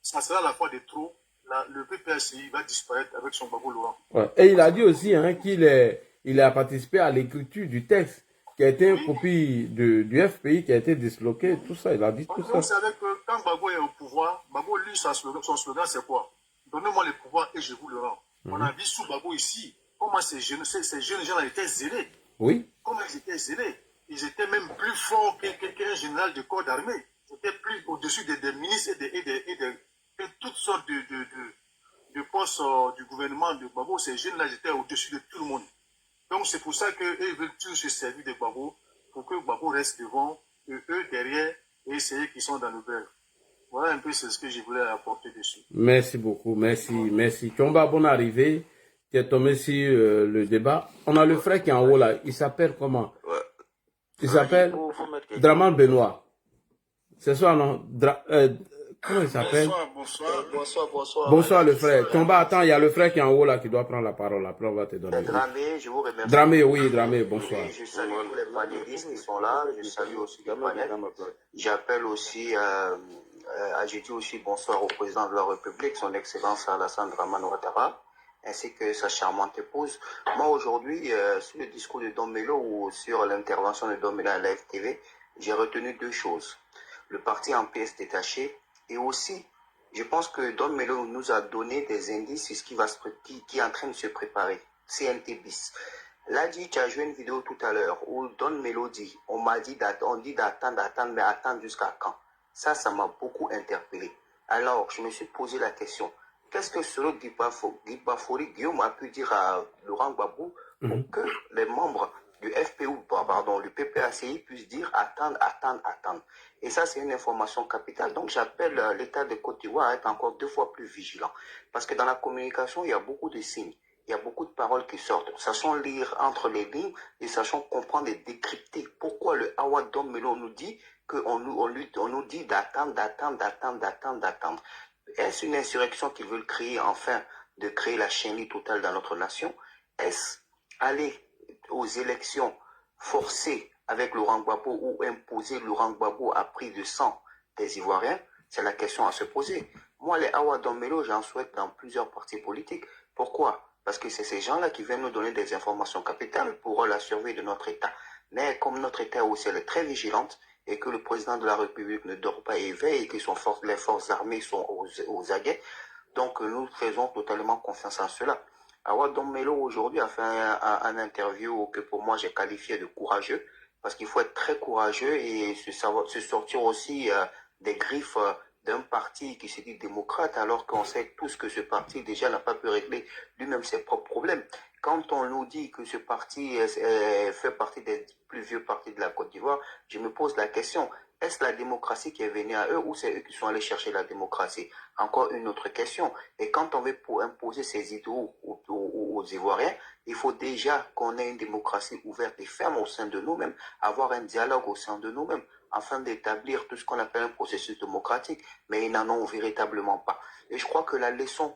ça sera la fois de trop. Le PPACI va disparaître avec son Gbagbo Laurent. Ouais. Et il a dit aussi qu'il a participé à l'écriture du texte qui a été une copie du FPI qui a été disloqué, tout ça, il a dit tout ça. Vous savez que quand Gbagbo est au pouvoir, Gbagbo, lui, son slogan, c'est quoi? Donnez-moi le pouvoir et je vous le rends. On a vu sous Gbagbo ici, comment ces jeunes gens étaient zélés. Oui. Comment ils étaient zélés. Ils étaient même plus forts qu'un général de corps d'armée. Ils étaient plus au-dessus des ministres et de toutes sortes de postes du gouvernement de Gbagbo. Ces jeunes-là, ils étaient au-dessus de tout le monde. Donc c'est pour ça qu'eux veulent tous se servir de Gbagbo pour que Gbagbo reste devant, eux derrière, et c'est eux qui sont dans le beurre. Voilà un peu c'est ce que je voulais apporter dessus. Merci beaucoup, merci. Tomba, bonne arrivée. Tu es tombé sur le débat. On a le frère qui est en haut là. Il s'appelle comment? Il s'appelle Draman Benoît. C'est ça, non? Comment il s'appelle? Bonsoir le frère. Tomba, attends, il y a le frère qui est en haut là qui doit prendre la parole. Après, on va te donner. Dramé, je vous remercie. Dramé, oui, Dramé, bonsoir. Je salue tous les panélistes qui sont là. Je salue aussi les panels. J'appelle aussi, j'ai dit aussi bonsoir au président de la République, son Excellence Alassane Dramane Ouattara, ainsi que sa charmante épouse. Moi, aujourd'hui, sur le discours de Don Melo ou sur l'intervention de Don Melo à la FTV, j'ai retenu deux choses. Le parti en pièces détachées et aussi, je pense que Don Melo nous a donné des indices sur ce qui est en train de se préparer. CNT bis. Là, tu as joué une vidéo tout à l'heure où Don Melo dit, on dit d'attendre, mais attendre jusqu'à quand? Ça m'a beaucoup interpellé. Alors, je me suis posé la question. Qu'est-ce que ce Guy Bafori, Guillaume a pu dire à Laurent Gbagbo pour que les membres du du PPACI puissent dire attendre. Et ça, c'est une information capitale. Donc, j'appelle l'État de Côte d'Ivoire à être encore 2 fois plus vigilant. Parce que dans la communication, il y a beaucoup de signes. Il y a beaucoup de paroles qui sortent. Sachons lire entre les lignes et sachons comprendre et décrypter pourquoi le Awa Don Melo nous dit qu'on nous dit d'attendre. Est-ce une insurrection qu'ils veulent créer, enfin, de créer la chenille totale dans notre nation? Est-ce aller aux élections forcées avec Laurent Gbagbo ou imposer Laurent Gbagbo à prix de sang des Ivoiriens? C'est la question à se poser. Moi, les Awa Don Melo, j'en souhaite dans plusieurs partis politiques. Pourquoi? Parce que c'est ces gens-là qui viennent nous donner des informations capitales pour la survie de notre État. Mais comme notre État aussi elle est très vigilante et que le président de la République ne dort pas et veille et que les forces armées sont aux aguets, donc nous faisons totalement confiance en cela. Awa Don Melo aujourd'hui a fait un interview que pour moi j'ai qualifié de courageux, parce qu'il faut être très courageux et se sortir aussi des griffes d'un parti qui se dit démocrate, alors qu'on sait tous que ce parti déjà n'a pas pu régler lui-même ses propres problèmes. Quand on nous dit que ce parti fait partie des plus vieux partis de la Côte d'Ivoire, je me pose la question, est-ce la démocratie qui est venue à eux ou c'est eux qui sont allés chercher la démocratie? Encore une autre question. Et quand on veut imposer ces idéaux aux Ivoiriens, il faut déjà qu'on ait une démocratie ouverte et ferme au sein de nous-mêmes, avoir un dialogue au sein de nous-mêmes, afin d'établir tout ce qu'on appelle un processus démocratique, mais ils n'en ont véritablement pas. Et je crois que la leçon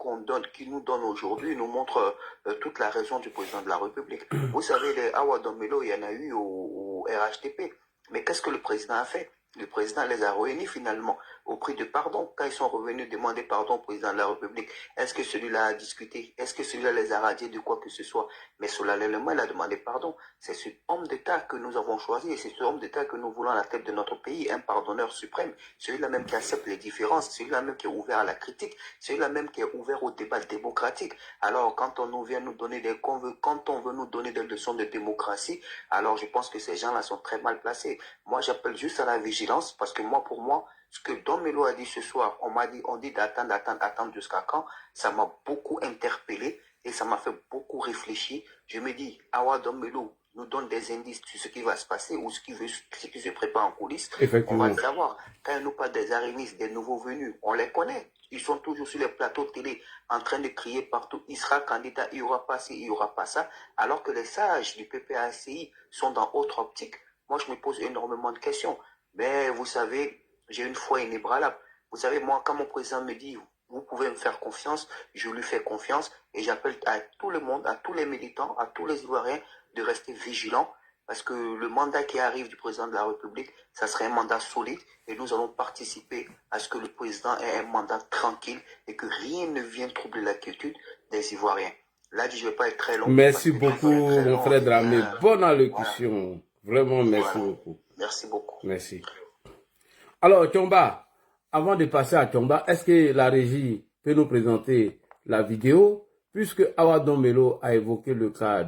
qu'ils nous donne aujourd'hui nous montre toute la raison du président de la République. Vous savez, les Awa Don Melo, il y en a eu au RHDP. Mais qu'est-ce que le président a fait? Le président les a réunis finalement au prix de pardon. Quand ils sont revenus demander pardon au président de la République, est-ce que celui-là a discuté? Est-ce que celui-là les a radiés de quoi que ce soit? Mais solennellement, il a demandé pardon. C'est ce homme d'État que nous avons choisi et c'est ce homme d'État que nous voulons à la tête de notre pays, un pardonneur suprême. Celui-là même qui accepte les différences, celui-là même qui est ouvert à la critique, celui-là même qui est ouvert au débat démocratique. Alors quand on veut nous donner des leçons de démocratie, alors je pense que ces gens-là sont très mal placés. Moi, j'appelle juste à la vigilance parce que pour moi, ce que Don Melo a dit ce soir, on dit d'attendre jusqu'à quand, ça m'a beaucoup interpellé et ça m'a fait beaucoup réfléchir. Je me dis, Awa Don Melo nous donne des indices sur ce qui va se passer ou ce qui se prépare en coulisses. On va le savoir. Quand il nous parle des arimistes, des nouveaux venus, on les connaît. Ils sont toujours sur les plateaux télé en train de crier partout, il sera candidat, il n'y aura pas ci, il n'y aura pas ça, alors que les sages du PPACI sont dans autre optique. Moi, je me pose énormément de questions. Mais vous savez, j'ai une foi inébranlable. Vous savez, moi, quand mon président me dit, vous pouvez me faire confiance, je lui fais confiance et j'appelle à tout le monde, à tous les militants, à tous les Ivoiriens de rester vigilants parce que le mandat qui arrive du président de la République, ça serait un mandat solide et nous allons participer à ce que le président ait un mandat tranquille et que rien ne vienne troubler la quiétude des Ivoiriens. Là, je ne vais pas être très long. Merci beaucoup, mon frère Dramé. Bonne allocution. Voilà. Vraiment, merci beaucoup. Merci beaucoup. Merci. Alors, Tomba, avant de passer à Tomba, est-ce que la régie peut nous présenter la vidéo? Puisque Awa Don Melo a évoqué le cas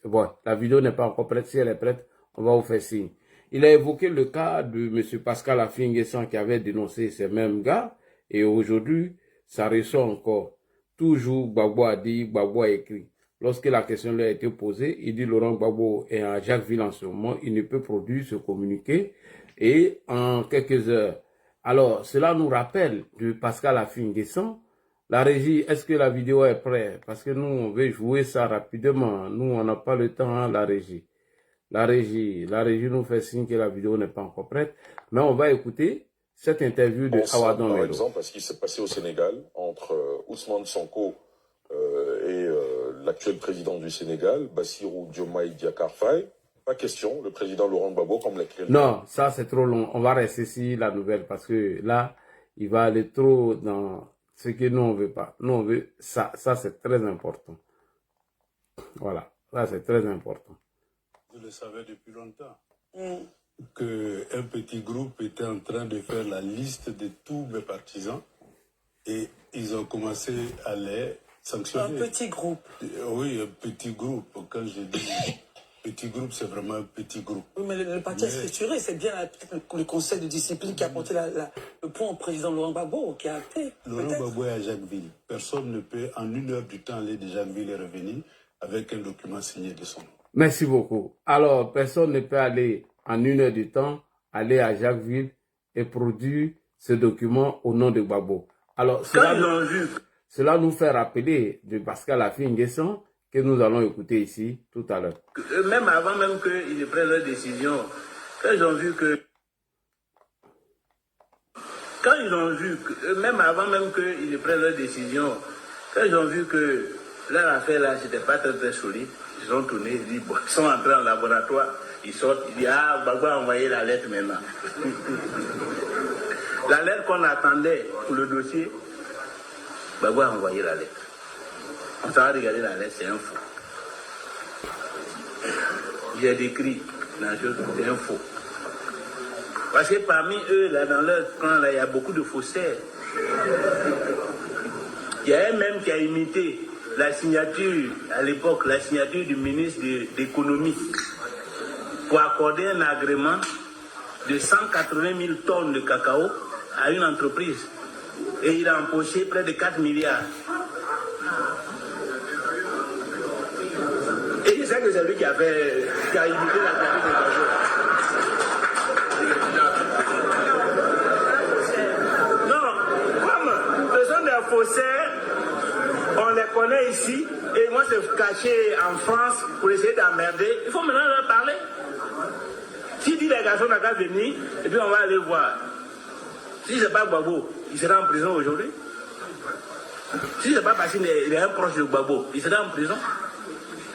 bon, la vidéo n'est pas encore prête. Si elle est prête, on va vous faire signe. Il a évoqué le cas de M. Pascal Affi-N'Guessan qui avait dénoncé ces mêmes gars. Et aujourd'hui, ça ressort encore. Toujours, Gbagbo a dit, Gbagbo a écrit. Lorsque la question lui a été posée, il dit Laurent Gbagbo est à Jacquesville en ce moment. Il ne peut produire ce communiqué. Et en quelques heures, Alors, cela nous rappelle de Pascal Affi-N'Guessan. La régie, est-ce que la vidéo est prête? Parce que nous, on veut jouer ça rapidement. Nous, on n'a pas le temps, hein, la régie. La régie nous fait signe que la vidéo n'est pas encore prête. Mais on va écouter cette interview de Awadon Melo. Par exemple, parce qu'il s'est passé au Sénégal entre Ousmane Sonko et l'actuel président du Sénégal, Bassirou Diomaye Diakhar Faye. Pas question, le président Laurent Gbagbo, comme l'a créé. Non, ça c'est trop long. On va rester sur la nouvelle parce que là, il va aller trop dans ce que nous on veut pas. Nous on veut ça. Ça c'est très important. Voilà, ça c'est très important. Je le savais depuis longtemps. Qu'un petit groupe était en train de faire la liste de tous mes partisans et ils ont commencé à les sanctionner. Un petit groupe. Oui, un petit groupe. Quand je dis petit groupe, c'est vraiment un petit groupe. Oui, mais le parti est structuré, c'est bien le conseil de discipline qui a porté le point au président Laurent Gbagbo, qui a acté. Laurent Gbagbo est à Jacquesville. Personne ne peut en 1 heure du temps aller de Jacquesville et revenir avec un document signé de son nom. Merci beaucoup. Alors, personne ne peut aller en 1 heure du temps, aller à Jacquesville et produire ce document au nom de Gbagbo. Alors, cela nous fait rappeler de Pascal Affi-N'Guessan que nous allons écouter ici tout à l'heure. Même avant même qu'ils prennent leur décision, quand ils ont vu que... même avant même qu'ils prennent leur décision, quand ils ont vu que leur affaire là, c'était pas très très solide, ils sont tournés, ils sont entrés en laboratoire, ils sortent, ils disent, ah, Gbagbo a envoyé la lettre maintenant. La lettre qu'on attendait pour le dossier, Gbagbo a envoyé la lettre. On s'en va regarder la lettre, c'est un faux. J'ai décrit la chose, c'est un faux. Parce que parmi eux, là, dans leur camp, là, il y a beaucoup de faussaires. Il y a un même qui a imité la signature, à l'époque, la signature du ministre de l'économie pour accorder un agrément de 180 000 tonnes de cacao à une entreprise. Et il a empoché près de 4 milliards. Et je sais que c'est lui qui a imité la signature de cacao. Non, comme ce sont des faussaires, on les connaît ici, et moi se cacher en France pour essayer d'emmerder, il faut maintenant leur parler. S'il dit les garçons n'ont qu'à venir, et puis on va aller voir. Si c'est pas Gbagbo, il sera en prison aujourd'hui. Si c'est pas parce qu'il est un proche de Gbagbo, il sera en prison.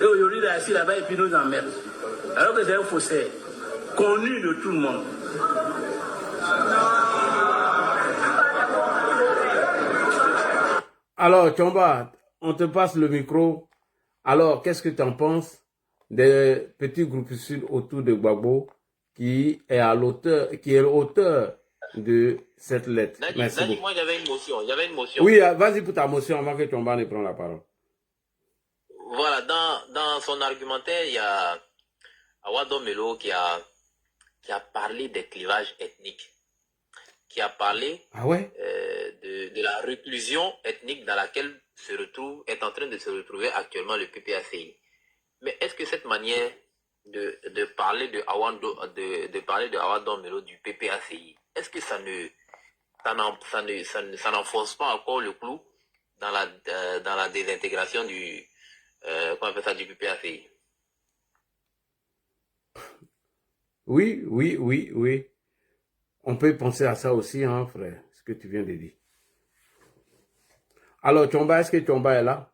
Et aujourd'hui il est assis là-bas et puis nous emmerde. Alors que c'est un faussaire, connu de tout le monde. Alors, Tchomba, on te passe le micro. Alors, qu'est-ce que tu en penses des petits groupuscules autour de Gbagbo qui est l'auteur de cette lettre? Merci beaucoup. Moi, j'avais une motion. Oui, vas-y pour ta motion avant que Tchomba ne prenne la parole. Voilà, dans son argumentaire, il y a Awadon Melo qui a parlé des clivages ethniques, qui a parlé de la reclusion ethnique dans laquelle est en train de se retrouver actuellement le PPACI. Mais est-ce que cette manière de parler de Awadon Melo du PPACI, est-ce que ça n'enfonce pas encore le clou dans la désintégration du PPACI? Oui. On peut penser à ça aussi, hein, frère, ce que tu viens de dire. Alors, Tchomba, est-ce que Tchomba est là?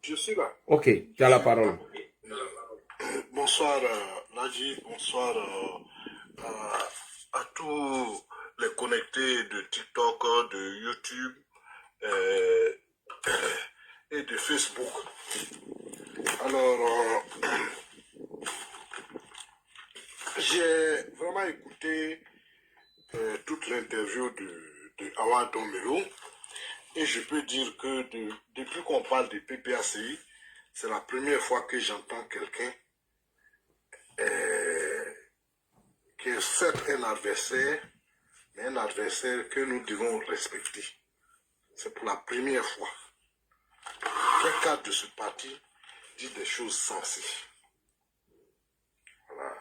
Je suis là. Ok, tu as la parole. Bonsoir, Nadji, bonsoir à tous les connectés de TikTok, de YouTube et de Facebook. Alors, j'ai vraiment écouté toute l'interview de Awadon Melo et je peux dire que depuis qu'on parle du PPACI, c'est la première fois que j'entends quelqu'un qui est certes un adversaire, mais un adversaire que nous devons respecter. C'est pour la première fois qu'un cadre de ce parti dit des choses sensées. Voilà.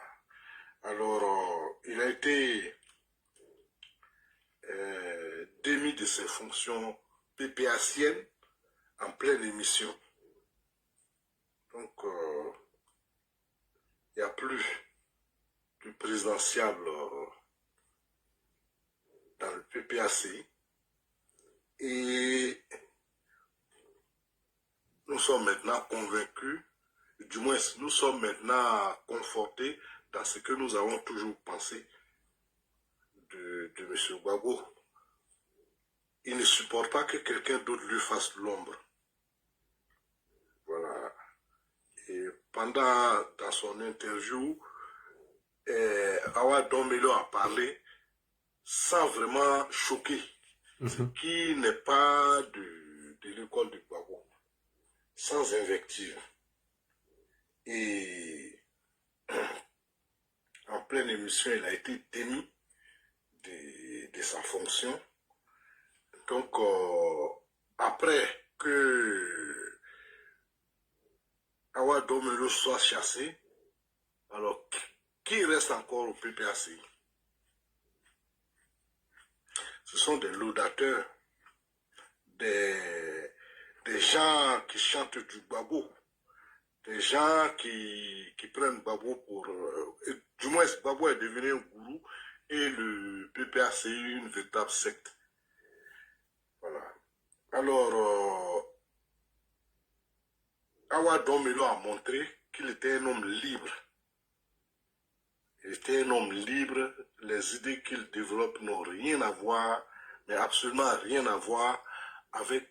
Alors, il a été démis de ses fonctions PPAciennes en pleine émission. Donc, il n'y a plus de présidentiable dans le PPACI. Et nous sommes maintenant convaincus, du moins nous sommes maintenant confortés dans ce que nous avons toujours pensé de M. Gbagbo. Il ne supporte pas que quelqu'un d'autre lui fasse l'ombre. Voilà. Et dans son interview, Awa Domelo a parlé sans vraiment choquer, ce qui n'est pas de l'école de Gbagbo, sans invective. Et en pleine émission, il a été démis de sa fonction. Donc, après que Awa Domelo soit chassé, alors qui reste encore au PPACI? Ce sont des laudateurs, des gens qui chantent du Gbagbo, des gens qui prennent Gbagbo pour... du moins, Gbagbo est devenu un gourou et le PPACI une véritable secte. Voilà. Alors, Awa Domelo a montré qu'il était un homme libre. Il était un homme libre. Les idées qu'il développe n'ont rien à voir, mais absolument rien à voir avec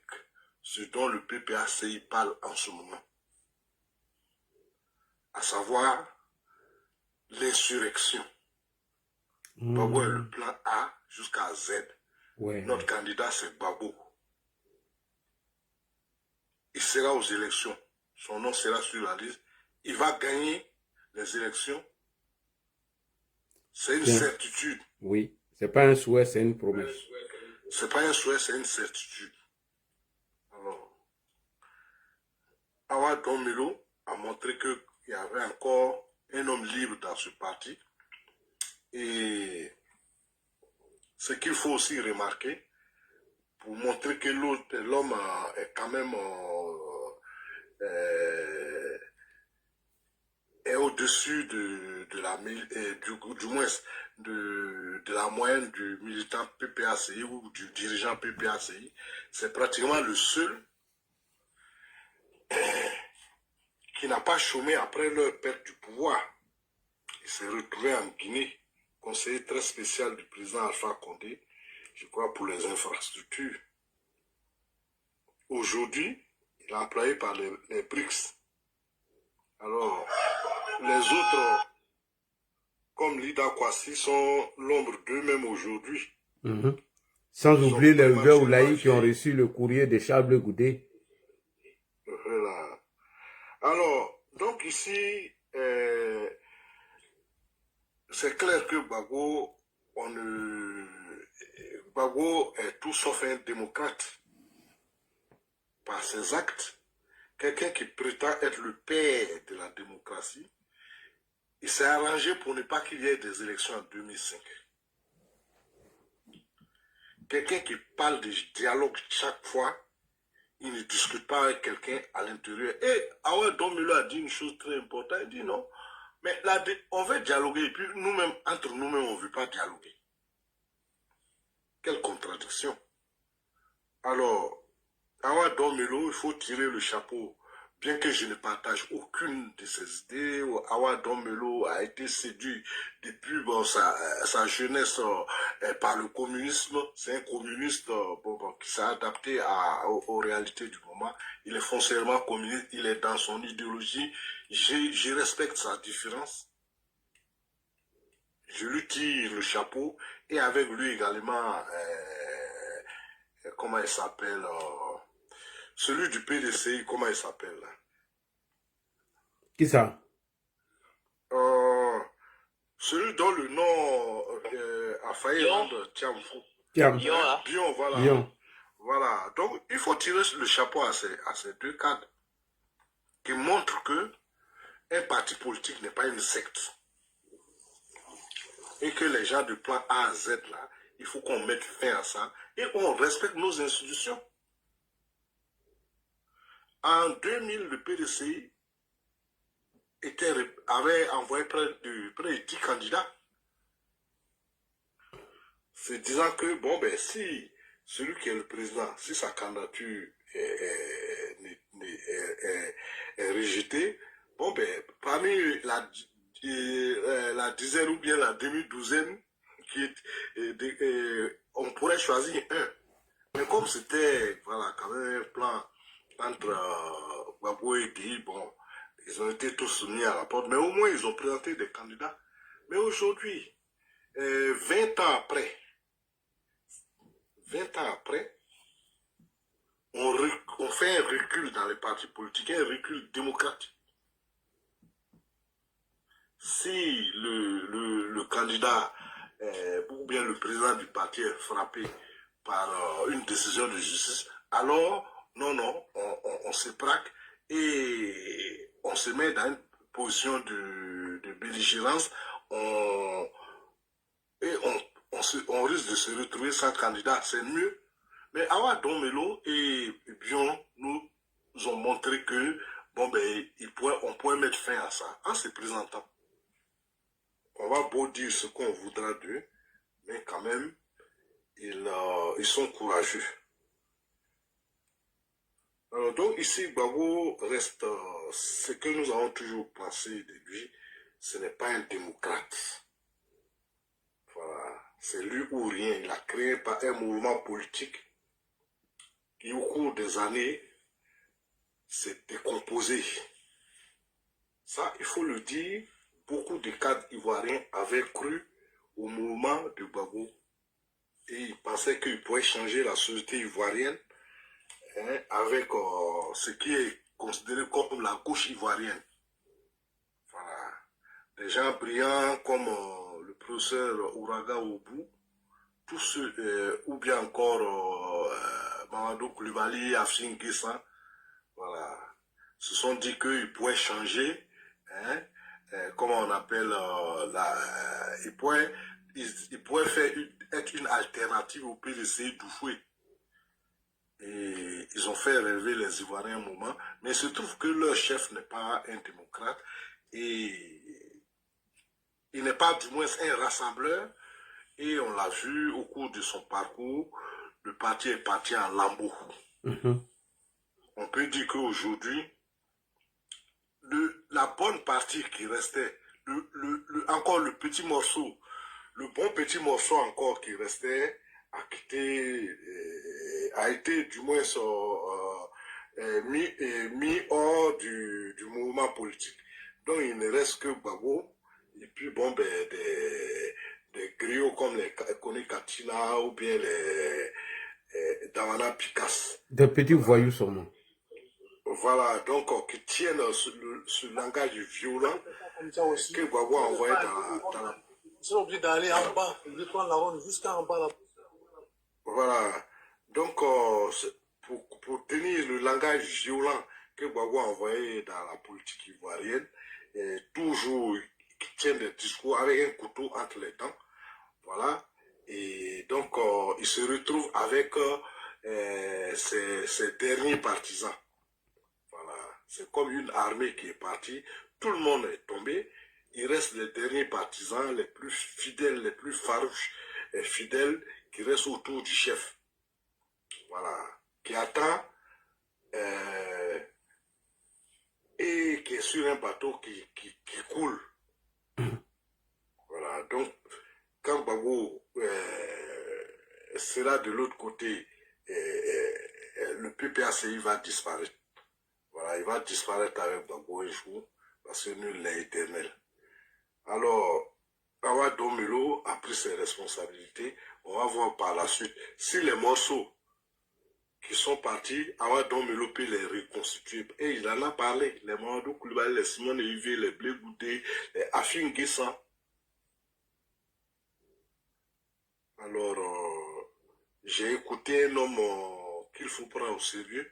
ce dont le PPACI parle en ce moment. À savoir l'insurrection. Gbagbo est le plan A jusqu'à Z. Ouais. Notre candidat, c'est Gbagbo. Il sera aux élections. Son nom sera sur la liste. Il va gagner les élections. C'est une certitude. Oui, c'est pas un souhait, c'est une promesse. C'est pas un souhait, c'est une certitude. Alors, Awa Domelo a montré qu'il y avait encore un homme libre dans ce parti. Et ce qu'il faut aussi remarquer, pour montrer que l'homme est quand même est au-dessus de la du moins de la moyenne du militant PPACI ou du dirigeant PPACI, c'est pratiquement le seul qui n'a pas chômé après leur perte du pouvoir. Il s'est retrouvé en Guinée, conseiller très spécial du président Alpha Condé, je crois pour les infrastructures. Aujourd'hui, il est employé par les BRICS. Alors, les autres, comme Lida Kwasi, sont l'ombre d'eux-mêmes aujourd'hui. Sans oublier les Oulaï qui ont reçu le courrier de Charles Goudé. Voilà. Alors, donc ici, c'est clair que Gbagbo est tout sauf un démocrate. Par ses actes, quelqu'un qui prétend être le père de la démocratie, il s'est arrangé pour ne pas qu'il y ait des élections en 2005. Quelqu'un qui parle de dialogue chaque fois, il ne discute pas avec quelqu'un à l'intérieur. Et Awa Domelo a dit une chose très importante, il dit non, mais là, on veut dialoguer et puis nous-mêmes, entre nous-mêmes, on ne veut pas dialoguer. Quelle contradiction. Alors, Awa Domelo, il faut tirer le chapeau. Bien que je ne partage aucune de ses idées, Awa Domelo a été séduit depuis sa jeunesse par le communisme. C'est un communiste qui s'est adapté aux réalités du moment. Il est foncièrement communiste, il est dans son idéologie. Je respecte sa différence. Je lui tire le chapeau et avec lui également, comment il s'appelle celui du PDCI, comment il s'appelle? Qui ça? Celui dont le nom a failli rendre Tiamfou. Bion, voilà. Bion. Voilà. Donc, il faut tirer le chapeau à ces deux cadres qui montrent que un parti politique n'est pas une secte. Et que les gens du plan A à Z, là, Il faut qu'on mette fin à ça et qu'on respecte nos institutions. En 2000, le PDCI avait envoyé près de 10 candidats. Se disant que, bon, ben, si celui qui est le président, si sa candidature est rejetée, bon, ben, parmi la dizaine ou bien la demi-douzaine, on pourrait choisir un. Mais comme c'était, voilà, quand même un plan entre Gbagbo et Guy, bon, ils ont été tous soumis à la porte, mais au moins ils ont présenté des candidats. Mais aujourd'hui, 20 ans après, on fait un recul dans les partis politiques, un recul démocratique. Si le candidat ou bien le président du parti est frappé par une décision de justice, alors non, on se braque et on se met dans une position de belligérance, on risque de se retrouver sans candidat, c'est mieux. Mais Awa Domelo et Bion nous ont montré que bon ben on pourrait mettre fin à ça en se présentant. On va beau dire ce qu'on voudra d'eux, mais quand même ils sont courageux. Alors donc ici Gbagbo reste ce que nous avons toujours pensé de lui, ce n'est pas un démocrate. Voilà, c'est lui ou rien. Il a créé par un mouvement politique qui au cours des années s'est décomposé. Ça, il faut le dire, beaucoup de cadres ivoiriens avaient cru au mouvement de Gbagbo et ils pensaient qu'ils pouvaient changer la société ivoirienne avec ce qui est considéré comme la gauche ivoirienne. Voilà. Des gens brillants comme le professeur Ouraga Obou, tous ceux, ou bien encore Mamadou Koulibaly, Afshin Guessan, voilà, se sont dit qu'ils pouvaient changer, comment on appelle, ils pouvaient être une alternative au PDCI Doufoué. Et ils ont fait rêver les Ivoiriens un moment, mais il se trouve que leur chef n'est pas un démocrate et il n'est pas du moins un rassembleur. Et on l'a vu au cours de son parcours, le parti est parti en lambeaux. On peut dire qu'aujourd'hui, la bonne partie qui restait, encore le petit morceau, le bon petit morceau encore qui restait, a été du moins mis hors du mouvement politique. Donc il ne reste que Gbagbo, et puis bon, ben, des griots comme les Kone Katina ou bien les Dawana Picasso. Des petits voyous seulement. Voilà, donc qui tiennent ce langage violent que Gbagbo a envoyé dans la... Ils sont obligés d'aller en bas, de prendre la ronde jusqu'en bas là. Voilà, donc pour tenir le langage violent que Gbagbo a envoyé dans la politique ivoirienne, toujours qui tient des discours avec un couteau entre les dents, voilà, et donc il se retrouve avec ses derniers partisans. Voilà, c'est comme une armée qui est partie, tout le monde est tombé, il reste les derniers partisans, les plus fidèles, les plus farouches et fidèles qui restent autour du chef. Voilà, qui attend et qui est sur un bateau qui coule. Voilà, donc quand Gbagbo sera de l'autre côté, le PPACI va disparaître. Voilà, il va disparaître avec Gbagbo un jour, parce que nul n'est éternel. Alors, Awa Domelo a pris ses responsabilités. On va voir par la suite si les morceaux qui sont partis, Awa Domelo peut les reconstituer. Et il en a parlé. Les Mamadou Koulibaly, les Simone Yvé, les Blé Goudé, les Afin Guessan. Alors, j'ai écouté un homme qu'il faut prendre au sérieux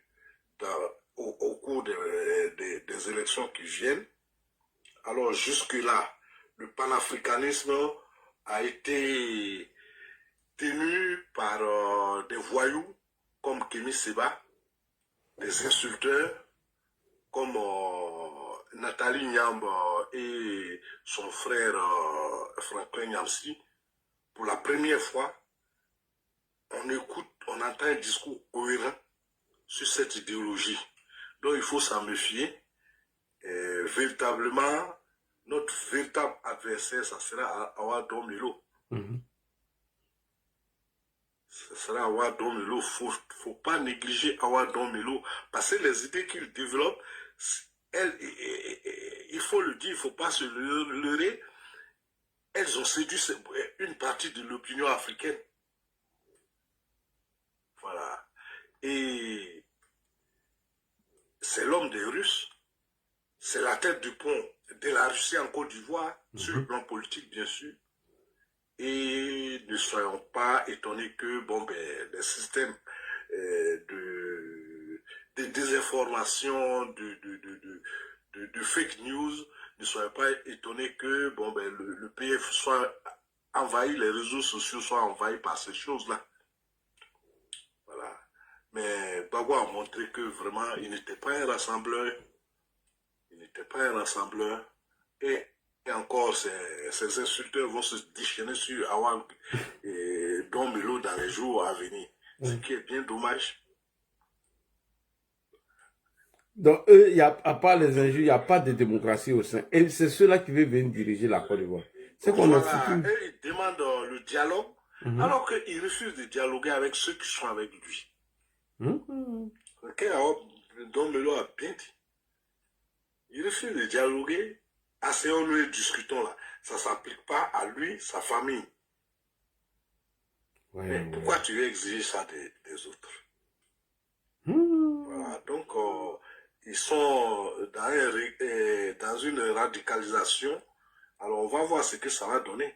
au cours des élections qui viennent. Alors, jusque-là, le panafricanisme a été tenus par des voyous comme Kémy Seba, des insulteurs comme Nathalie Nyamb et son frère Franklin Nyamsi. Pour la première fois, on entend un discours cohérent sur cette idéologie. Donc il faut s'en méfier. Véritablement, notre véritable adversaire, ça sera Awa Domelo. Ce sera Awa Domelo. Faut pas négliger Awa Domelo parce que les idées qu'il développe, il faut le dire, il ne faut pas se leurrer. Elles ont séduit une partie de l'opinion africaine. Voilà. Et c'est l'homme des Russes. C'est la tête du pont de la Russie en Côte d'Ivoire, sur le plan politique, bien sûr. Et ne soyons pas étonnés que les systèmes de désinformation, de fake news, ne soyons pas étonnés que le pays soit envahi, les réseaux sociaux soient envahis par ces choses-là. Voilà. Mais Gbagbo a montré que vraiment, il n'était pas un rassembleur. Il n'était pas un rassembleur. Et encore, ces insulteurs vont se déchaîner sur Awa et Domelo dans les jours à venir. Ce qui est bien dommage. Donc, eux, à part les injures, il n'y a pas de démocratie au sein. Et c'est ceux-là qui veulent venir diriger la Côte d'Ivoire. C'est qu'on a foutu. Eux, ils demandent le dialogue, alors qu'ils refusent de dialoguer avec ceux qui sont avec lui. Domelo a bien dit. Il refuse de dialoguer. Asseyons-nous et discutons là. Ça ne s'applique pas à lui, sa famille. Mais pourquoi tu veux exiger ça des autres? Voilà, donc ils sont dans une radicalisation. Alors on va voir ce que ça va donner.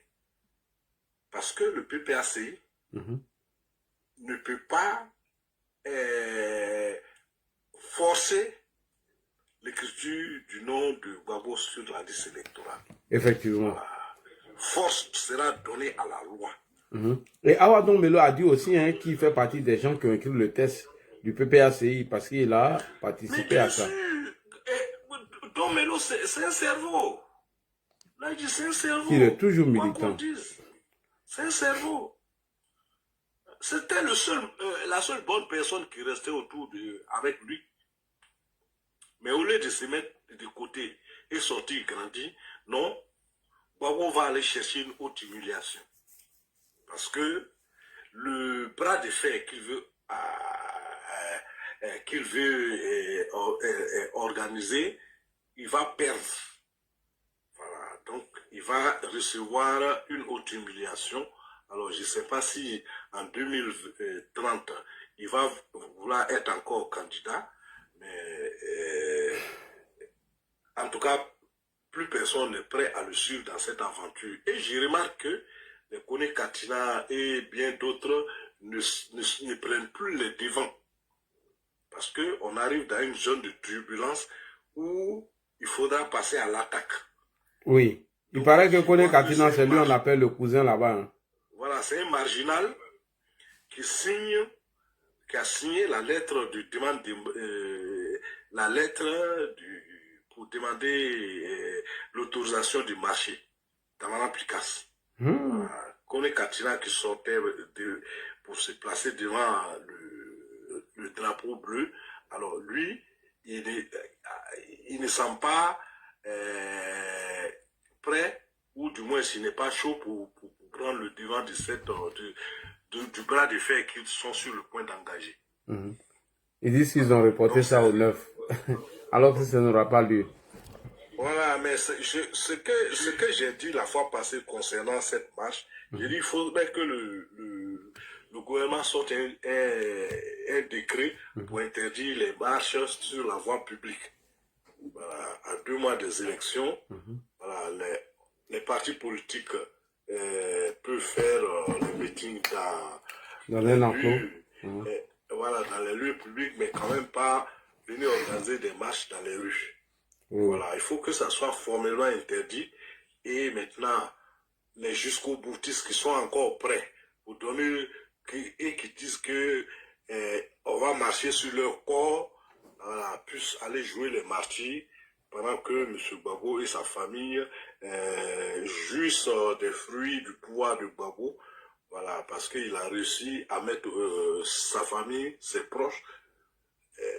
Parce que le PPACI ne peut pas forcer l'écriture du nom de Gbagbo sur la liste électorale. Effectivement. Voilà. Force sera donnée à la loi. Et Awa Domelo a dit aussi qu'il fait partie des gens qui ont écrit le test du PPACI parce qu'il a participé à ça. Domelo, c'est un cerveau. Là, il dit c'est un cerveau. Il est toujours militant. C'est un cerveau. C'était la seule bonne personne qui restait avec lui. Mais au lieu de se mettre de côté et sortir grandi, non, Gbagbo va aller chercher une haute humiliation. Parce que le bras de fer qu'il veut organiser, il va perdre. Voilà, donc il va recevoir une haute humiliation. Alors je ne sais pas si en 2030, il va vouloir être encore candidat. Mais en tout cas, plus personne n'est prêt à le suivre dans cette aventure. Et je remarque que les Kone Katina et bien d'autres ne prennent plus les devants. Parce qu'on arrive dans une zone de turbulence où il faudra passer à l'attaque. Oui. Il paraît que Kone Katina, c'est lui on appelle le cousin là-bas. Voilà, c'est un marginal qui a signé la lettre de demande pour demander l'autorisation du marché dans l'application. Kone Katina qui sortait pour se placer devant le drapeau bleu. Alors lui, il ne sent pas prêt, ou du moins s'il n'est pas chaud pour prendre le devant du bras de fer qu'ils sont sur le point d'engager. Ils disent qu'ils ont reporté ça au 9. Alors que ça n'aura pas lieu. Voilà, mais ce que j'ai dit la fois passée concernant cette marche, j'ai dit qu'il faudrait que le gouvernement sorte un décret pour interdire les marches sur la voie publique. Voilà, à 2 mois des élections, voilà, les partis politiques peuvent faire les meetings dans un enclos. Voilà, dans les lieux publics, mais quand même pas venir organiser des marches dans les rues. Voilà, il faut que ça soit formellement interdit. Et maintenant, les jusqu'au boutistes qui sont encore prêts pour donner et qui disent que on va marcher sur leur corps, voilà, puissent aller jouer les martyrs pendant que M. Gbagbo et sa famille jouissent des fruits du pouvoir de Gbagbo, voilà, parce qu'il a réussi à mettre sa famille, ses proches,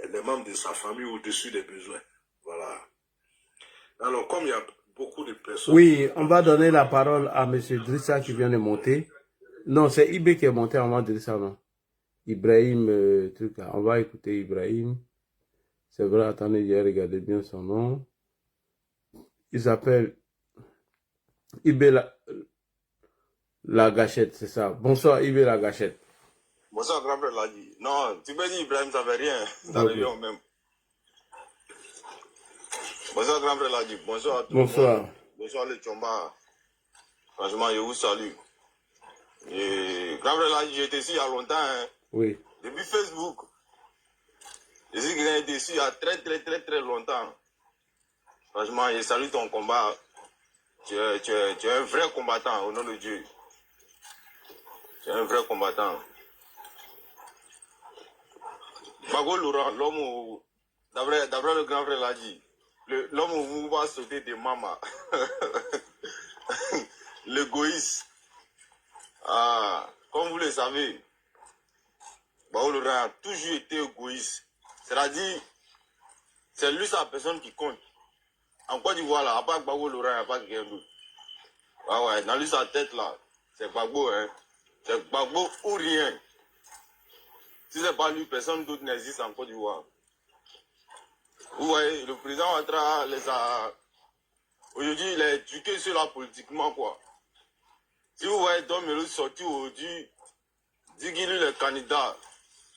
les membres de sa famille au-dessus des besoins, voilà. Alors, comme il y a beaucoup de personnes... Oui, on va donner la parole à M. Drissa qui vient de monter. Non, c'est Ibé qui est monté avant Drissa, non. Ibrahim, truc là. On va écouter Ibrahim. C'est vrai, attendez, j'ai regardé bien son nom. Il s'appelle Ibé la Gâchette, c'est ça. Bonsoir Ibé la Gâchette. Bonsoir grand frère Ladi. Non, tu peux dire Ibrahim, ça ne fait rien. Ça revient au même. Bonsoir grand frère Ladi. Bonsoir à tout le monde. Bonsoir les Tchomba. Franchement, je vous salue. Et grand frère Ladi, j'étais ici il y a longtemps. Hein. Oui. Depuis Facebook. Je sais que j'ai été ici il y a très longtemps. Franchement, je salue ton combat. Tu es un vrai combattant au nom de Dieu. Tu es un vrai combattant. Gbagbo Laurent, l'homme, d'après le grand frère l'a dit, l'homme où va sauter des mamas. L'égoïste. Ah, comme vous le savez, Gbagbo Laurent a toujours été égoïste. C'est-à-dire, c'est lui sa personne qui compte. En Côte d'Ivoire, là, à part Gbagbo Laurent, il n'y a pas quelqu'un d'autre. Ah ouais, dans lui sa tête là, c'est Gbagbo, hein. C'est Gbagbo ou rien. Si c'est pas lui, personne d'autre n'existe en Côte d'Ivoire. Vous voyez, le président Ouattara les a... Aujourd'hui, il est éduqué sur la politiquement, quoi. Si vous voyez Dom Melo sortir aujourd'hui, dit qu'il est le candidat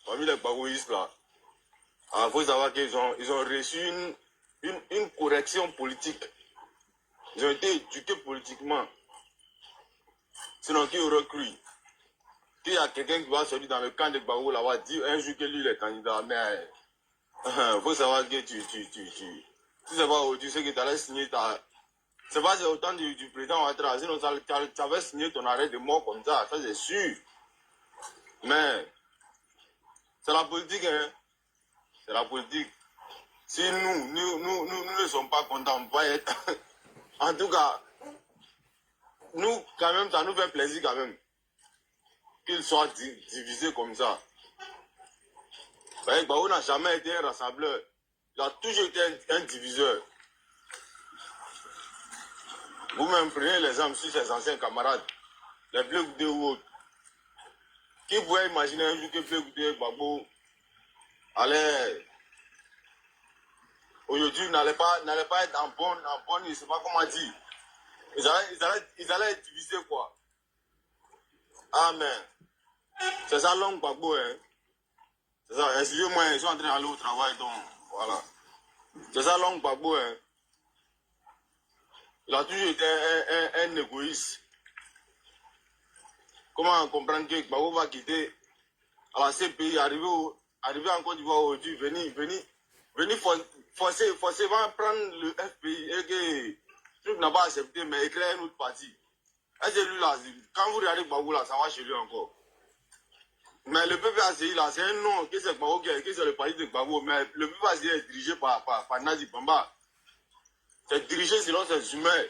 parmi les Gbagboïstes là. Il faut savoir qu'ils ont reçu une correction politique. Ils ont été éduqués politiquement. Sinon, qui aurait cru qu'il y a quelqu'un qui va sortir dans le camp de Gbagbo là, va dire un jour que lui est candidat. Mais il faut savoir que tu si c'est pas aujourd'hui, c'est que tu allais signer ta... C'est pas autant du président Ouattara, sinon tu avais signé ton arrêt de mort comme ça c'est sûr. Mais c'est la politique, hein. C'est la politique. Si nous ne sommes pas contents, on va être... En tout cas, nous, quand même, ça nous fait plaisir quand même. Qu'ils soient divisés comme ça. Gbagbo n'a jamais été un rassembleur. Il a toujours été un diviseur. Vous-même prenez l'exemple sur ses anciens camarades, les Blé Goudé ou autres. Qui pouvait imaginer un jour que Blé Goudé et Gbagbo allait... Aujourd'hui, n'allait pas être en bonne, je ne sais pas comment dire. Ils allaient être divisés, quoi. Amen. C'est ça l'homme Gbagbo, hein. C'est ça, excusez-moi, ils sont en train d'aller au travail, donc, voilà. C'est ça l'homme Gbagbo, hein. Il a toujours été un égoïste. Comment comprendre que Gbagbo va quitter à la CPI, arriver en Côte d'Ivoire aujourd'hui, venir forcément prendre le FPI et que truc n'a pas accepté, mais écrire un autre parti. Et c'est lui là, quand vous regardez Gbagbo là, ça va chez lui encore. Mais le PPACI là, c'est un nom, que c'est Gbagbo, que c'est le parti de Gbagbo, mais le PPACI est dirigé par Nadi Bamba. C'est dirigé selon ses humains.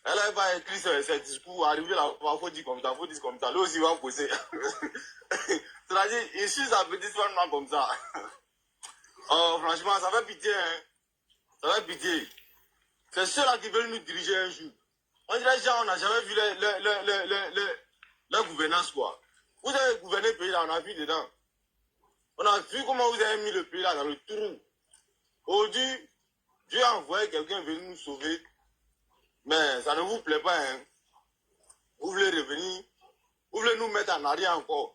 Elle va écrire ses discours, arriver là, il faut dire comme ça, lui aussi va poser. C'est-à-dire, il suit sa petite femme comme ça. Oh, franchement, ça fait pitié, hein. Ça fait pitié. C'est ceux-là qui veulent nous diriger un jour. On dirait déjà, on n'a jamais vu la gouvernance, quoi. Vous avez gouverné le pays là, on a vu dedans. On a vu comment vous avez mis le pays là dans le trou. Aujourd'hui, Dieu a envoyé quelqu'un venir nous sauver. Mais ça ne vous plaît pas, hein. Vous voulez revenir. Vous voulez nous mettre en arrière encore.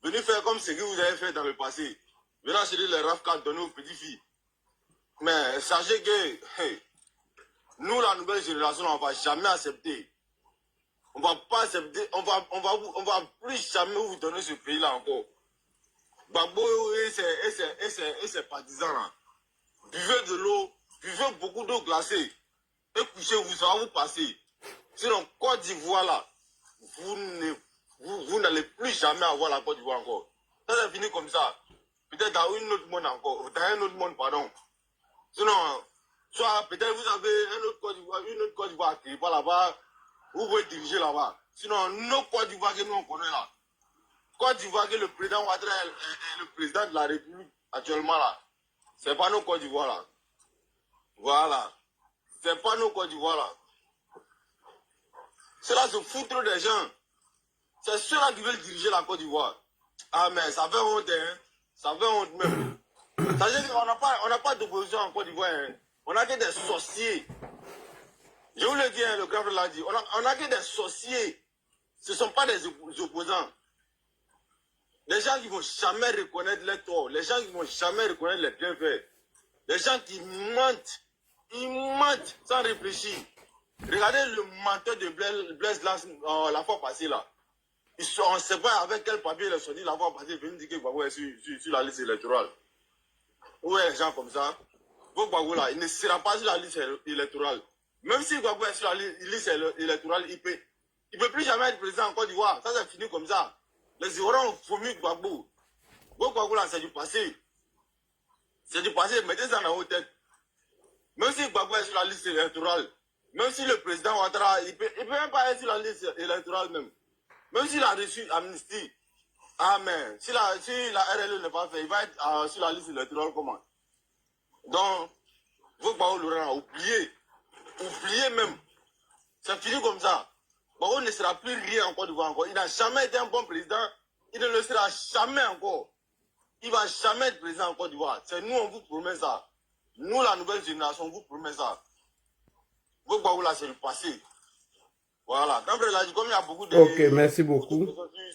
Venez faire comme ce que vous avez fait dans le passé. Venez acheter les RAF4 donner aux petites filles. Mais sachez que nous, la nouvelle génération, on ne va jamais accepter. On ne va pas accepter. On va plus jamais vous donner ce pays-là encore. Gbagbo et ses partisans là. Buvez de l'eau, buvez beaucoup d'eau glacée. Et couchez-vous, ça va vous passer. Sinon, Côte d'Ivoire là, vous vous n'allez plus jamais avoir la Côte d'Ivoire encore. Ça, c'est fini comme ça. Peut-être dans une autre monde encore, dans un autre monde, pardon. Sinon, soit peut-être vous avez une autre Côte d'Ivoire qui n'est pas là-bas, vous pouvez diriger là-bas. Sinon, nos Côte d'Ivoire que nous on connaît là. Côte d'Ivoire que le président Ouattara est le président de la République actuellement là. C'est pas nos Côte d'Ivoire là. Voilà. C'est pas nos Côte d'Ivoire là. Cela se fout trop des gens. C'est ceux-là qui veulent diriger la Côte d'Ivoire. Ah mais ça fait honte, hein. Ça fait honte même. Ça veut dire qu'on n'a pas d'opposition en Côte d'Ivoire. Hein. On a que des sorciers. Je vous le dis, hein, le grand frère l'a dit. On a que des sorciers. Ce ne sont pas des opposants. Les gens qui ne vont jamais reconnaître les torts. Les gens qui ne vont jamais reconnaître les bienfaits. Les gens qui mentent. Ils mentent sans réfléchir. Regardez le menteur de Blaise la fois passée là. On ne sait pas avec quel papier il est sorti la fois passée. Il veut dire que Gbagbo est sur la liste électorale. Où est les gens comme ça? Gbagbo là, il ne sera pas sur la liste électorale. Même si Gbagbo est sur la liste électorale, il ne peut plus jamais être président en Côte d'Ivoire. Ça, c'est fini comme ça. Les Ivoiriens ont vomi Gbagbo. Gbagbo là, c'est du passé. C'est du passé, mettez ça dans vos têtes. Même si Gbagbo est sur la liste électorale, même si le président Ouattara, il peut même pas être sur la liste électorale même. Même s'il a reçu amnistie. Amen. Si la RLE n'est pas fait, il va être sur la liste électorale comment? Donc, vous, Gbagbo, oubliez. Oubliez même. C'est fini comme ça. Gbagbo ne sera plus rien en Côte d'Ivoire encore. Il n'a jamais été un bon président. Il ne le sera jamais encore. Il ne va jamais être président en Côte d'Ivoire. C'est nous, on vous promet ça. Nous, la nouvelle génération, on vous promet ça. Vous, Gbagbo, là, c'est le passé. Voilà. Comme il y a beaucoup de... Ok, merci beaucoup.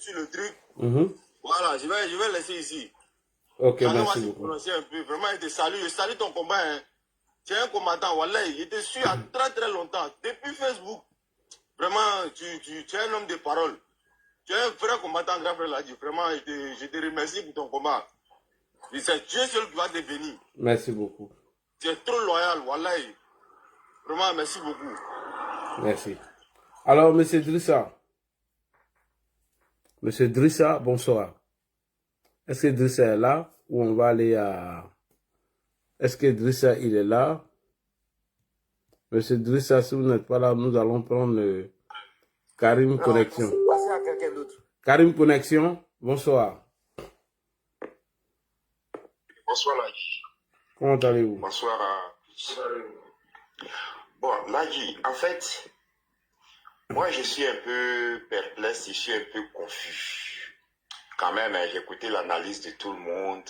Sur le truc. Voilà, je vais laisser ici. Ok, merci beaucoup. Un peu. Vraiment, je salue ton combat. Hein. Tu es un combattant, voilà. Il te suit à très très longtemps. Depuis Facebook. Vraiment, tu es un homme de parole. Tu es un vrai combattant, grand frère l'a dit. Vraiment, je te remercie pour ton combat. C'est Dieu seul qui va te bénir. Merci beaucoup. Tu es trop loyal, voilà. Vraiment, merci beaucoup. Merci. Alors, M. Drissa. M. Drissa, bonsoir. Est-ce que Drissa est là ou on va aller à... Est-ce que Drissa, il est là? Monsieur Drissa, si vous n'êtes pas là, nous allons prendre Karim Connexion. Passez à quelqu'un d'autre. Karim Connexion, bonsoir. Bonsoir, Lagi. Comment allez-vous? Bonsoir. Bon, Lagi, en fait, moi, je suis un peu perplexe, je suis un peu confus. Quand même, j'ai écouté l'analyse de tout le monde,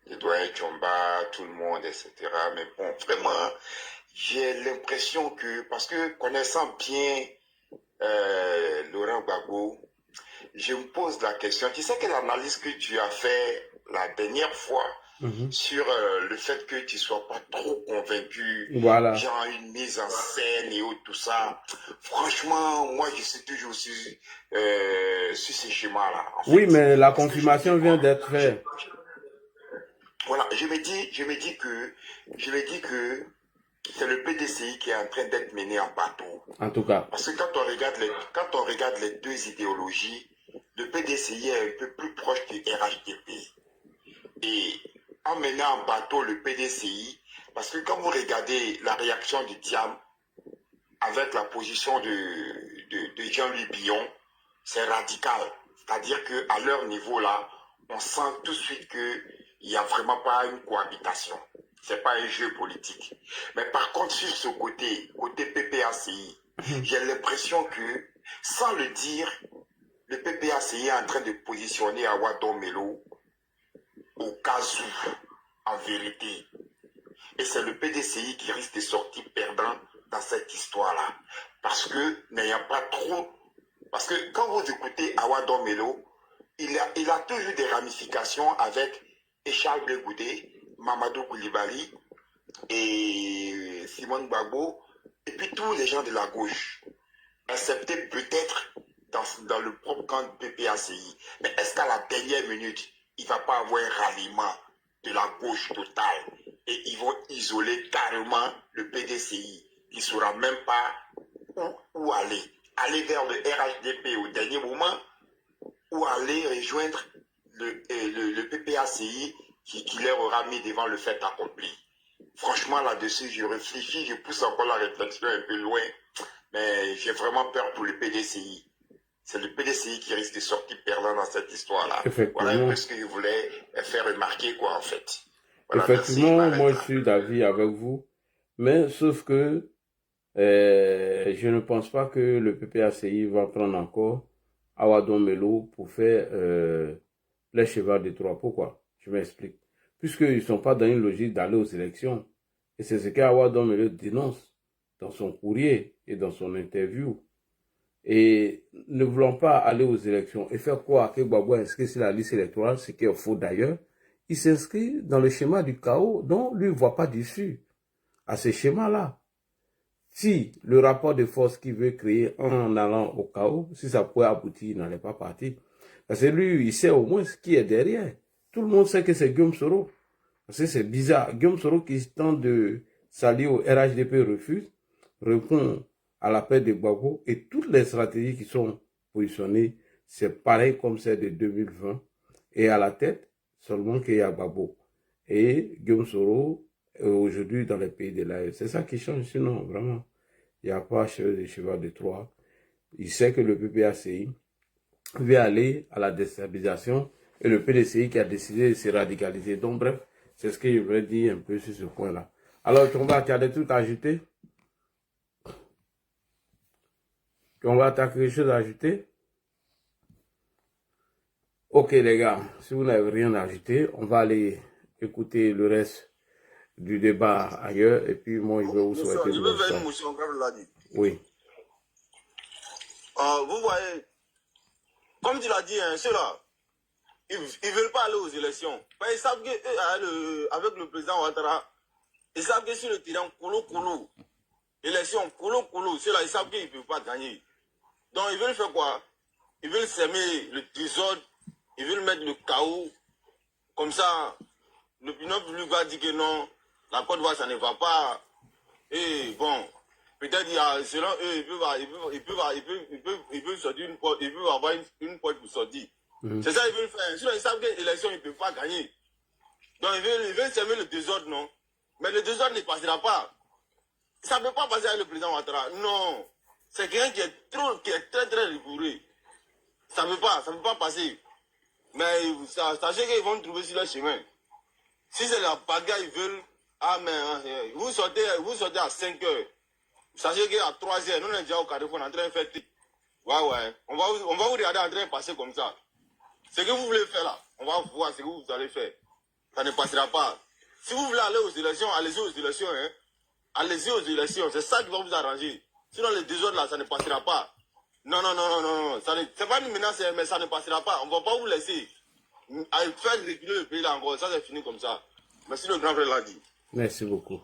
de Doyen Tchomba, tout le monde, etc. Mais bon, vraiment, j'ai l'impression que, parce que connaissant bien Laurent Gbagbo, je me pose la question, tu sais que l'analyse que tu as fait la dernière fois, sur le fait que tu ne sois pas trop convaincu, voilà. Genre une mise en scène et tout ça. Franchement, moi je suis toujours sur ces schémas-là. Oui, mais la confirmation vient d'être faite. Voilà, je me dis que c'est le PDCI qui est en train d'être mené en bateau. En tout cas. Parce que quand on regarde les deux idéologies, le PDCI est un peu plus proche du RHDP. Et en menant en bateau le PDCI, parce que quand vous regardez la réaction du TIAM avec la position de Jean-Louis Billon, c'est radical. C'est-à-dire qu'à leur niveau là, on sent tout de suite qu'il n'y a vraiment pas une cohabitation. Ce n'est pas un jeu politique. Mais par contre, sur ce côté PPACI, j'ai l'impression que, sans le dire, le PPACI est en train de positionner Awa Melo au cas où, en vérité. Et c'est le PDCI qui risque de sortir perdant dans cette histoire-là. Parce que, n'ayant pas trop... Parce que quand vous écoutez Awa Melo, il a toujours des ramifications avec Echal Blegoudé, Mamadou Koulibaly et Simone Gbagbo, et puis tous les gens de la gauche, excepté peut-être dans le propre camp de PPACI. Mais est-ce qu'à la dernière minute, il ne va pas avoir un ralliement de la gauche totale et ils vont isoler carrément le PDCI qui ne saura même pas où aller? aller vers le RHDP au dernier moment ou aller rejoindre le PPACI qui leur aura mis devant le fait accompli. Franchement, là-dessus, je réfléchis, je pousse encore la réflexion un peu loin, mais j'ai vraiment peur pour le PDCI. C'est le PDCI qui risque de sortir perdant dans cette histoire-là. Voilà un peu ce que je voulais faire remarquer, quoi, en fait. Voilà, Effectivement, merci, moi, je suis d'avis avec vous, mais sauf que je ne pense pas que le PPACI va prendre encore Awadon Melo pour faire les cheval de trois pots, quoi. Je m'explique. Puisqu'ils ne sont pas dans une logique d'aller aux élections. Et c'est ce qu'Awadon Melo dénonce dans son courrier et dans son interview. Et ne voulant pas aller aux élections et faire croire que Gbagbo est inscrit sur la liste électorale, ce qui est faux d'ailleurs, il s'inscrit dans le schéma du chaos dont lui ne voit pas d'issue à ce schéma-là. Si le rapport de force qu'il veut créer en allant au chaos, si ça pouvait aboutir, il n'allait pas partir. Parce que lui, il sait au moins ce qui est derrière. Tout le monde sait que c'est Guillaume Soro. Parce que c'est bizarre. Guillaume Soro qui tente de s'allier au RHDP refuse, répond à l'appel de Gbagbo et toutes les stratégies qui sont positionnées, c'est pareil comme celle de 2020. Et à la tête, seulement qu'il y a Gbagbo. Et Guillaume Soro, aujourd'hui dans les pays de l'AE. C'est ça qui change, sinon vraiment, il n'y a pas de cheval de Troie. Il sait que le PPACI veut aller à la déstabilisation et le PDCI qui a décidé de se radicaliser. Donc bref, c'est ce que je voulais dire un peu sur ce point-là. Alors, Tomba, tu as des trucs à ajouter? Tomba, tu as quelque chose à ajouter? Ok les gars, si vous n'avez rien à ajouter, on va aller écouter le reste du débat ailleurs et puis moi je vais vous souhaiter je veux faire une motion comme l'a dit. Oui. Vous voyez, comme tu l'as dit, hein, ceux-là, ils ne veulent pas aller aux élections. Mais ils savent que avec le président Ouattara, ils savent que sur le terrain, Kolo, élection, Kolo, ceux-là, ils savent qu'ils ne peuvent pas gagner. Donc ils veulent faire quoi? Ils veulent semer le désordre, ils veulent mettre le chaos. Comme ça, l'opinion publique va dire que non, la Côte d'Ivoire, ça ne va pas. Et bon, peut-être selon eux, ils peuvent sortir une porte, ils peuvent avoir une porte pour sortir. C'est ça qu'ils veulent faire. Sinon, ils savent que l'élection, ils ne peuvent pas gagner. Donc, ils veulent semer le désordre, non? Mais le désordre ne passera pas. Ça ne peut pas passer avec le président Ouattara. Non. C'est quelqu'un qui est très, très rigoureux. Ça ne peut pas passer. Mais sachez qu'ils vont trouver sur leur chemin. Si c'est la bagarre, ils veulent. Ah, mais vous sortez à 5 heures. Sachez qu'à 3 heures, nous on est déjà au Carrefour, on est en train de faire. Ouais. On va vous regarder en train de passer comme ça. Ce que vous voulez faire là, on va voir ce que vous allez faire. Ça ne passera pas. Si vous voulez aller aux élections, allez-y aux élections. Hein. Allez-y aux élections. C'est ça qui va vous arranger. Sinon, les désordres là, ça ne passera pas. Non. C'est pas une menace, mais ça ne passera pas. On ne va pas vous laisser faire reculer le pays là encore. Ça, c'est fini comme ça. Merci le grand frère l'a dit. Merci beaucoup.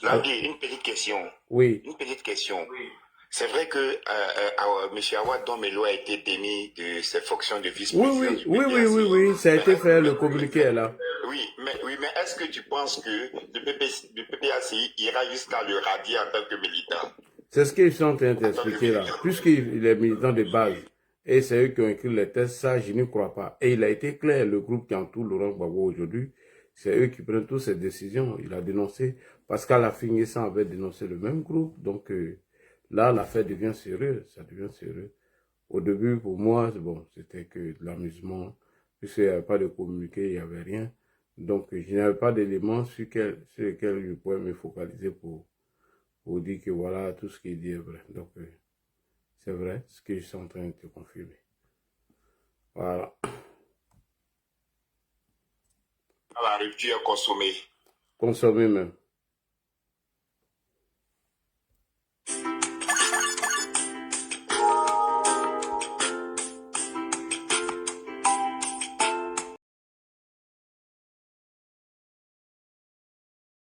Landi, une petite question. Oui. Une petite question. Oui. C'est vrai que M. Awadon Melo a été démis de ses fonctions de vice-président. Oui, ça a été fait, le communiqué là. Oui, mais est-ce que tu penses que le PPACI ira jusqu'à le radier en tant que militant? C'est ce qu'ils sont en train d'expliquer là. Puisqu'il est militant de base, et c'est eux qui ont écrit les tests, ça je n'y crois pas. Et il a été clair, le groupe qui entoure Laurent Gbagbo aujourd'hui, c'est eux qui prennent toutes ces décisions. Il a dénoncé, Pascal Affinguessan avait dénoncé le même groupe, donc là l'affaire devient sérieuse, ça devient sérieux. Au début, pour moi, bon, c'était que de l'amusement, puisqu'il n'y avait pas de communiqué, il n'y avait rien. Donc, je n'avais pas d'éléments sur lesquels je pouvais me focaliser pour dire que voilà, tout ce qu'il dit est vrai. Donc, c'est vrai, ce que je suis en train de te confirmer. Voilà. À la rupture consommée. Consommer même.